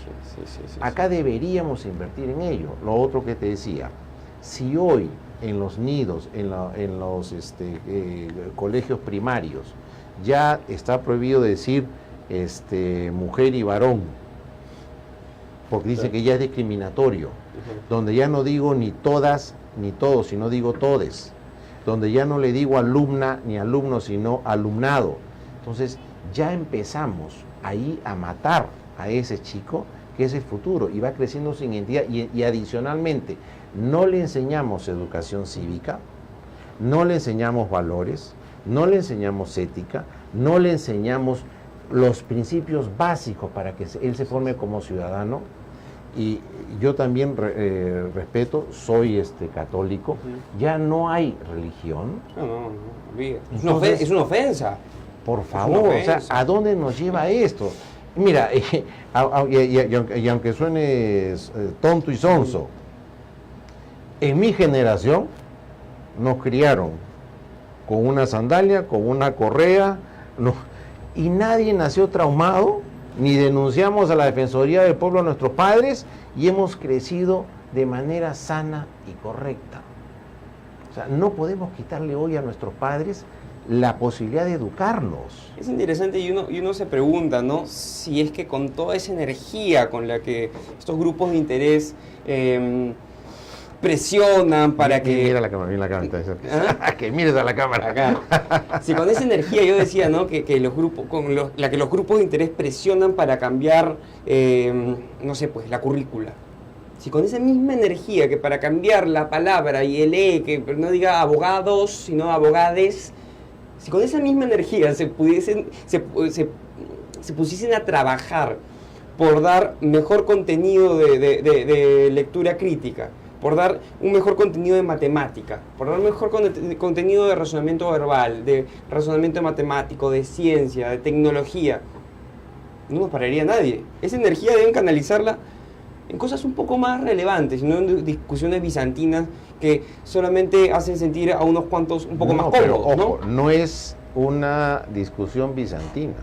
Acá deberíamos invertir en ello. Lo otro que te decía, si hoy en los nidos, en los colegios primarios, ya está prohibido decir mujer y varón, porque dice que ya es discriminatorio, donde ya no digo ni todas ni todos, sino digo todes, donde ya no le digo alumna ni alumno, sino alumnado. Entonces ya empezamos ahí a matar a ese chico que es el futuro y va creciendo sin identidad, y adicionalmente no le enseñamos educación cívica, no le enseñamos valores, no le enseñamos ética, no le enseñamos los principios básicos para que él se forme como ciudadano. Y yo también respeto, soy católico, ya no hay religión. No, es una ofensa. Por favor, o sea, ¿a dónde nos lleva esto? Mira, y aunque suene tonto y sonso, en mi generación nos criaron con una sandalia, con una correa, y nadie nació traumado, ni denunciamos a la Defensoría del Pueblo a nuestros padres, y hemos crecido de manera sana y correcta. O sea, no podemos quitarle hoy a nuestros padres la posibilidad de educarnos. Es interesante y uno se pregunta, ¿no? Si es que con toda esa energía con la que estos grupos de interés presionan para que... Mira la cámara, ¿Ah? Que mires a la cámara. Acá. Si con esa energía yo decía, ¿no? Que los grupos, los grupos de interés presionan para cambiar, no sé, pues la currícula. Si con esa misma energía que para cambiar la palabra y el que no diga abogados, sino abogades, si con esa misma energía se pusiesen a trabajar por dar mejor contenido de lectura crítica, por dar un mejor contenido de matemática, por dar mejor contenido de razonamiento verbal, de razonamiento matemático, de ciencia, de tecnología, no nos pararía nadie. Esa energía deben canalizarla en cosas un poco más relevantes, no en discusiones bizantinas que solamente hacen sentir a unos cuantos un poco más cómodos. Pero, ojo, no es una discusión bizantina.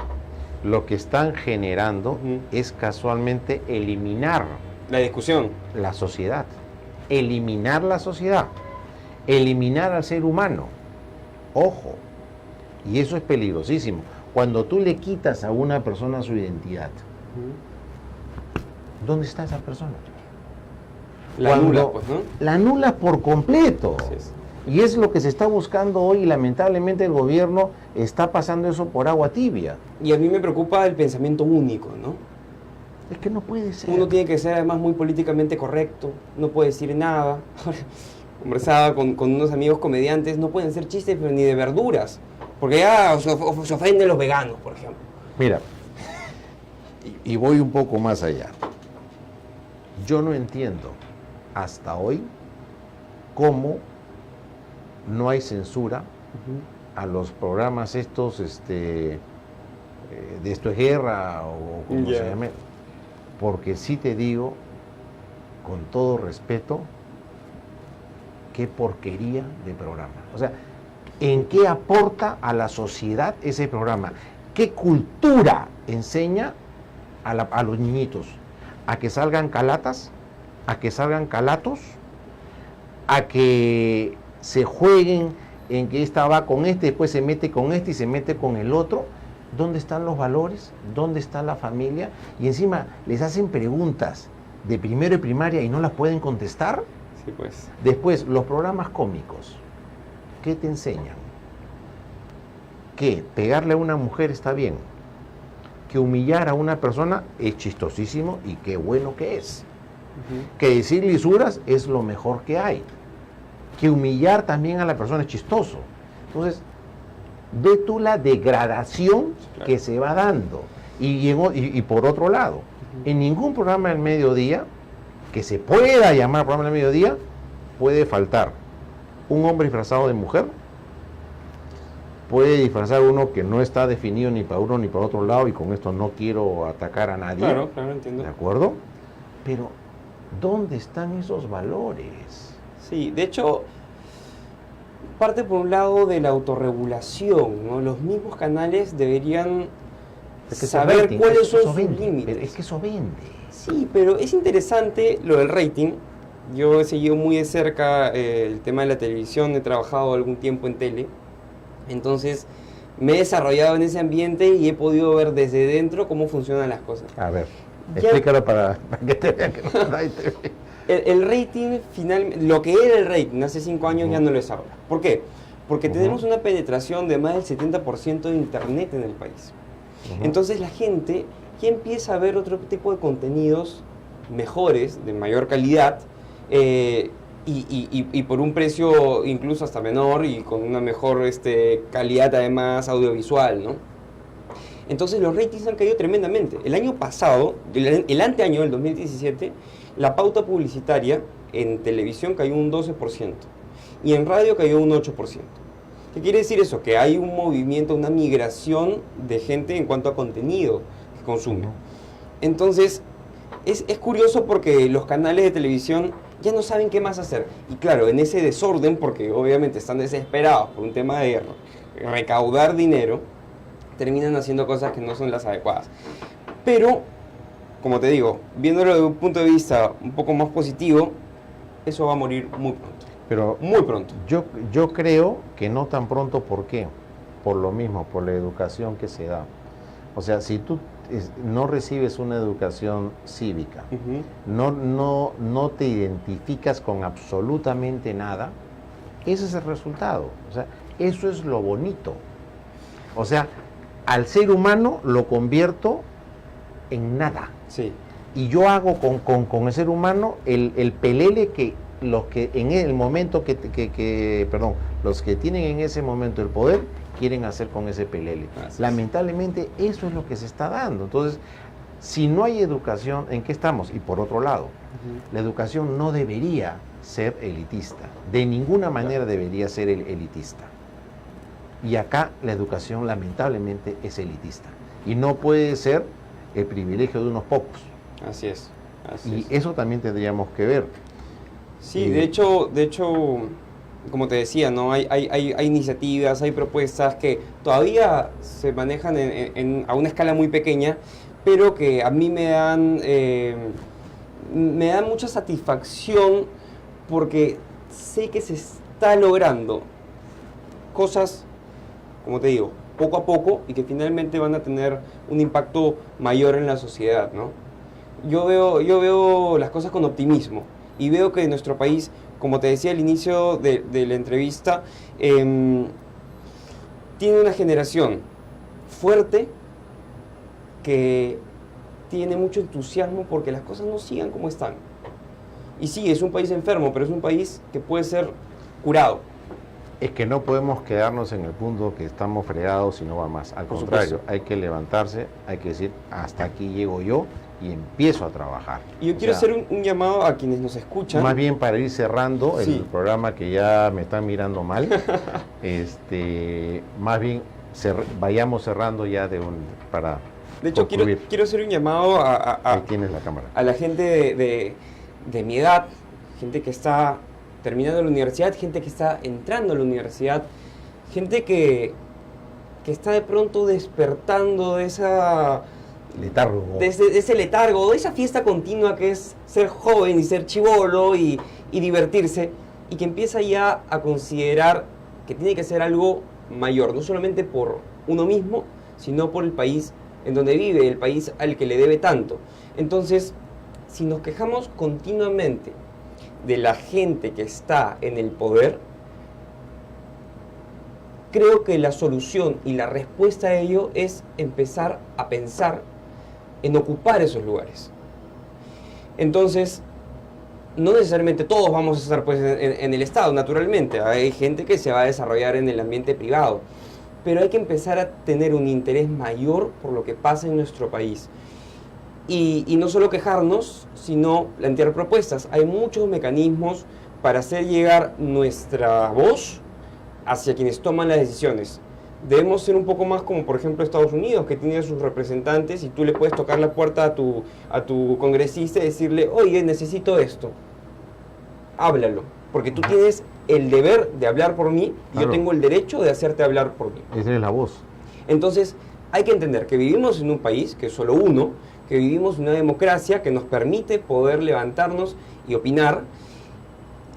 Lo que están generando es casualmente eliminar la discusión, la sociedad, eliminar la sociedad, eliminar al ser humano. Ojo, y eso es peligrosísimo. Cuando tú le quitas a una persona su identidad, ¿dónde está esa persona? La anula, pues, ¿no? La anula por completo. Sí. Y es lo que se está buscando hoy, y lamentablemente el gobierno está pasando eso por agua tibia. Y a mí me preocupa el pensamiento único, ¿no? Es que no puede ser. Uno tiene que ser además muy políticamente correcto, no puede decir nada. Conversaba con unos amigos comediantes, no pueden hacer chistes pero ni de verduras, porque ya se ofenden los veganos, por ejemplo. Mira, y voy un poco más allá. Yo no entiendo hasta hoy cómo no hay censura a los programas estos, de Esto es Guerra o como se llame, porque sí te digo, con todo respeto, qué porquería de programa. O sea, ¿en qué aporta a la sociedad ese programa? ¿Qué cultura enseña a los niñitos? ¿A que salgan calatas? ¿A que salgan calatos? ¿A que se jueguen en que esta va con este, después se mete con este y se mete con el otro? ¿Dónde están los valores? ¿Dónde está la familia? Y encima les hacen preguntas de primero y primaria y no las pueden contestar. Sí, pues. Después, los programas cómicos, ¿qué te enseñan? Que pegarle a una mujer está bien, que humillar a una persona es chistosísimo y qué bueno que es, que decir lisuras es lo mejor que hay, que humillar también a la persona es chistoso. Entonces, ve tú la degradación que se va dando. Y por otro lado, en ningún programa del mediodía, que se pueda llamar programa del mediodía, puede faltar un hombre disfrazado de mujer, puede disfrazar uno que no está definido ni para uno ni para otro lado, y con esto no quiero atacar a nadie. Claro, entiendo. ¿De acuerdo? Pero, ¿dónde están esos valores? Sí, de hecho, parte por un lado de la autorregulación, ¿no? Los mismos canales deberían saber cuáles son sus límites. Pero es que eso vende. Sí, pero es interesante lo del rating. Yo he seguido muy de cerca el tema de la televisión, he trabajado algún tiempo en tele, entonces me he desarrollado en ese ambiente y he podido ver desde dentro cómo funcionan las cosas. A ver, explícalo para que te vean que nadie te ve. El rating, finalmente, lo que era el rating hace 5 años ya no lo es ahora. ¿Por qué? Porque tenemos una penetración de más del 70% de internet en el país. Entonces la gente ya empieza a ver otro tipo de contenidos mejores, de mayor calidad, y por un precio incluso hasta menor y con una mejor calidad además audiovisual, ¿no? Entonces los ratings han caído tremendamente. El año pasado, el anteaño, el 2017, la pauta publicitaria en televisión cayó un 12% y en radio cayó un 8%. ¿Qué quiere decir eso? Que hay un movimiento, una migración de gente en cuanto a contenido que consume. Entonces, es curioso porque los canales de televisión ya no saben qué más hacer. Y claro, en ese desorden, porque obviamente están desesperados por un tema de recaudar dinero, terminan haciendo cosas que no son las adecuadas. Pero, como te digo, viéndolo desde un punto de vista un poco más positivo, eso va a morir muy pronto. Pero muy pronto. Yo creo que no tan pronto. ¿Por qué? Por lo mismo, por la educación que se da. O sea, si tú no recibes una educación cívica, no te identificas con absolutamente nada, ese es el resultado. O sea, eso es lo bonito. O sea, al ser humano lo convierto en nada. Sí. Y yo hago con el ser humano el pelele que los que en el momento los que tienen en ese momento el poder quieren hacer con ese pelele. Lamentablemente eso es lo que se está dando. Entonces, si no hay educación, ¿en qué estamos? Y por otro lado, la educación no debería ser elitista. De ninguna manera debería ser elitista. Y acá la educación lamentablemente es elitista. Y no puede ser el privilegio de unos pocos. Así es. Y eso también tendríamos que ver. Sí, de hecho, como te decía, ¿no? Hay iniciativas, hay propuestas que todavía se manejan a una escala muy pequeña, pero que a mí me dan mucha satisfacción porque sé que se está logrando cosas, como te digo, poco a poco y que finalmente van a tener un impacto mayor en la sociedad, ¿no? Yo veo las cosas con optimismo. Y veo que nuestro país, como te decía al inicio de la entrevista, tiene una generación fuerte que tiene mucho entusiasmo porque las cosas no sigan como están. Y sí, es un país enfermo, pero es un país que puede ser curado. Es que no podemos quedarnos en el punto que estamos fregados y no va más. Al contrario, hay que levantarse, hay que decir, hasta aquí llego yo y empiezo a trabajar. Y yo quiero hacer un llamado a quienes nos escuchan. Más bien para ir cerrando el programa, que ya me están mirando mal, más bien vayamos cerrando ya para de hecho, quiero hacer un llamado ahí tienes la cámara. A la gente de mi edad, gente que está terminando la universidad, gente que está entrando a la universidad, gente que está de pronto despertando de esa... letargo. De ese letargo, de esa fiesta continua que es ser joven y ser chibolo y divertirse, y que empieza ya a considerar que tiene que ser algo mayor, no solamente por uno mismo, sino por el país en donde vive, el país al que le debe tanto. Entonces, si nos quejamos continuamente de la gente que está en el poder, creo que la solución y la respuesta a ello es empezar a pensar en ocupar esos lugares. Entonces, no necesariamente todos vamos a estar pues, en el Estado, naturalmente. Hay gente que se va a desarrollar en el ambiente privado. Pero hay que empezar a tener un interés mayor por lo que pasa en nuestro país. Y no solo quejarnos, sino plantear propuestas. Hay muchos mecanismos para hacer llegar nuestra voz hacia quienes toman las decisiones. Debemos ser un poco más como, por ejemplo, Estados Unidos, que tiene a sus representantes y tú le puedes tocar la puerta a tu congresista y decirle, oye, necesito esto. Háblalo, porque tú tienes el deber de hablar por mí y yo tengo el derecho de hacerte hablar por mí. Esa es la voz. Entonces, hay que entender que vivimos en un país, que es solo uno, que vivimos en una democracia que nos permite poder levantarnos y opinar.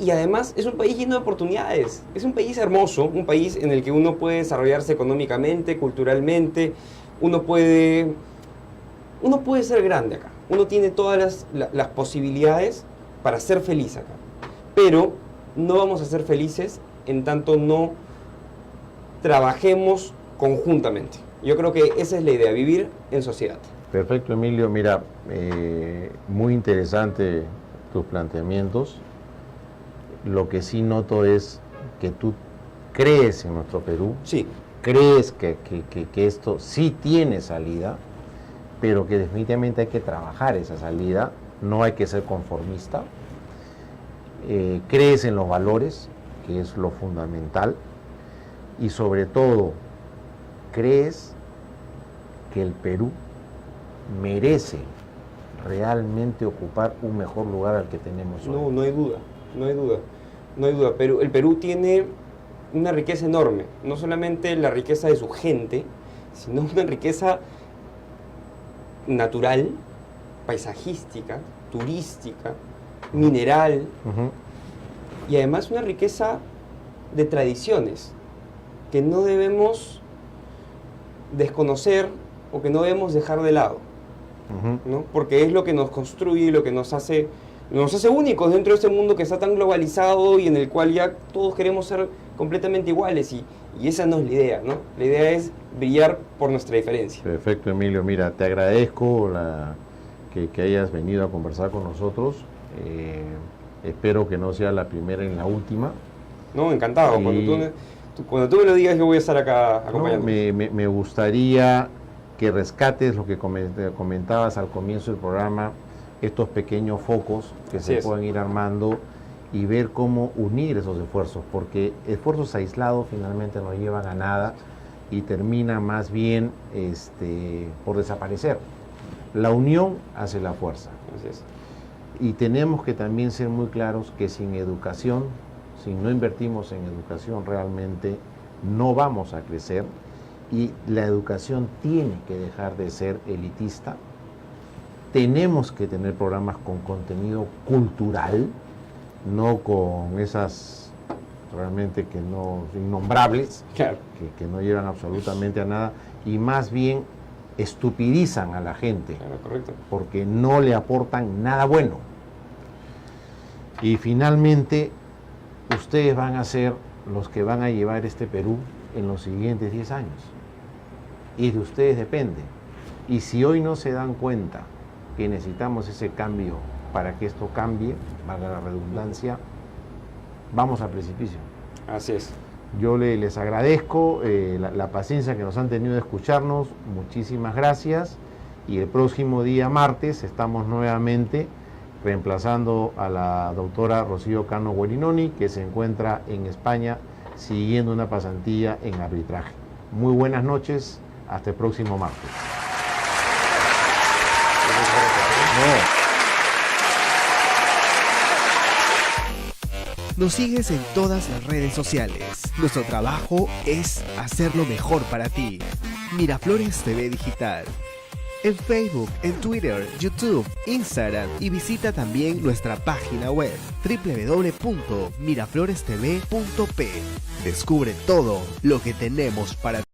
Y además es un país lleno de oportunidades, es un país hermoso, un país en el que uno puede desarrollarse económicamente, culturalmente, uno puede ser grande acá, uno tiene todas las posibilidades para ser feliz acá, pero no vamos a ser felices en tanto no trabajemos conjuntamente. Yo creo que esa es la idea, vivir en sociedad. Perfecto, Emilio, mira, muy interesante tus planteamientos. Lo que sí noto es que tú crees en nuestro Perú, sí, crees que esto sí tiene salida, pero que definitivamente hay que trabajar esa salida, no hay que ser conformista. Crees en los valores, que es lo fundamental, y sobre todo, crees que el Perú merece realmente ocupar un mejor lugar al que tenemos hoy. No hay duda. No hay duda, pero el Perú tiene una riqueza enorme, no solamente la riqueza de su gente, sino una riqueza natural, paisajística, turística, mineral, y además una riqueza de tradiciones que no debemos desconocer o que no debemos dejar de lado, ¿no? Porque es lo que nos construye, lo que nos hace únicos dentro de este mundo que está tan globalizado y en el cual ya todos queremos ser completamente iguales, y esa no es la idea, ¿no? La idea es brillar por nuestra diferencia. Perfecto, Emilio. Mira, te agradezco que hayas venido a conversar con nosotros. Espero que no sea la primera y la última. No, encantado. Cuando tú me lo digas, yo voy a estar acá acompañando. Me gustaría que rescates lo que comentabas al comienzo del programa, estos pequeños focos que se pueden ir armando y ver cómo unir esos esfuerzos, porque esfuerzos aislados finalmente no llevan a nada y termina más bien por desaparecer. La unión hace la fuerza. Así es. Y tenemos que también ser muy claros que sin educación, si no invertimos en educación, realmente no vamos a crecer, y la educación tiene que dejar de ser elitista. Tenemos que tener programas con contenido cultural, no con esas realmente que no innombrables, claro, que no llevan absolutamente a nada, y más bien estupidizan a la gente, claro, correcto, porque no le aportan nada bueno. Y finalmente, ustedes van a ser los que van a llevar este Perú en los siguientes 10 años. Y de ustedes depende. Y si hoy no se dan cuenta que necesitamos ese cambio para que esto cambie, valga la redundancia, vamos al precipicio. Así es. Yo les agradezco la paciencia que nos han tenido de escucharnos, muchísimas gracias, y el próximo día martes estamos nuevamente reemplazando a la doctora Rocío Cano Guerinoni, que se encuentra en España siguiendo una pasantía en arbitraje. Muy buenas noches, hasta el próximo martes. Nos sigues en todas las redes sociales. Nuestro trabajo es hacerlo mejor para ti. Miraflores TV Digital. En Facebook, en Twitter, YouTube, Instagram y visita también nuestra página web www.miraflorestv.p. Descubre todo lo que tenemos para ti.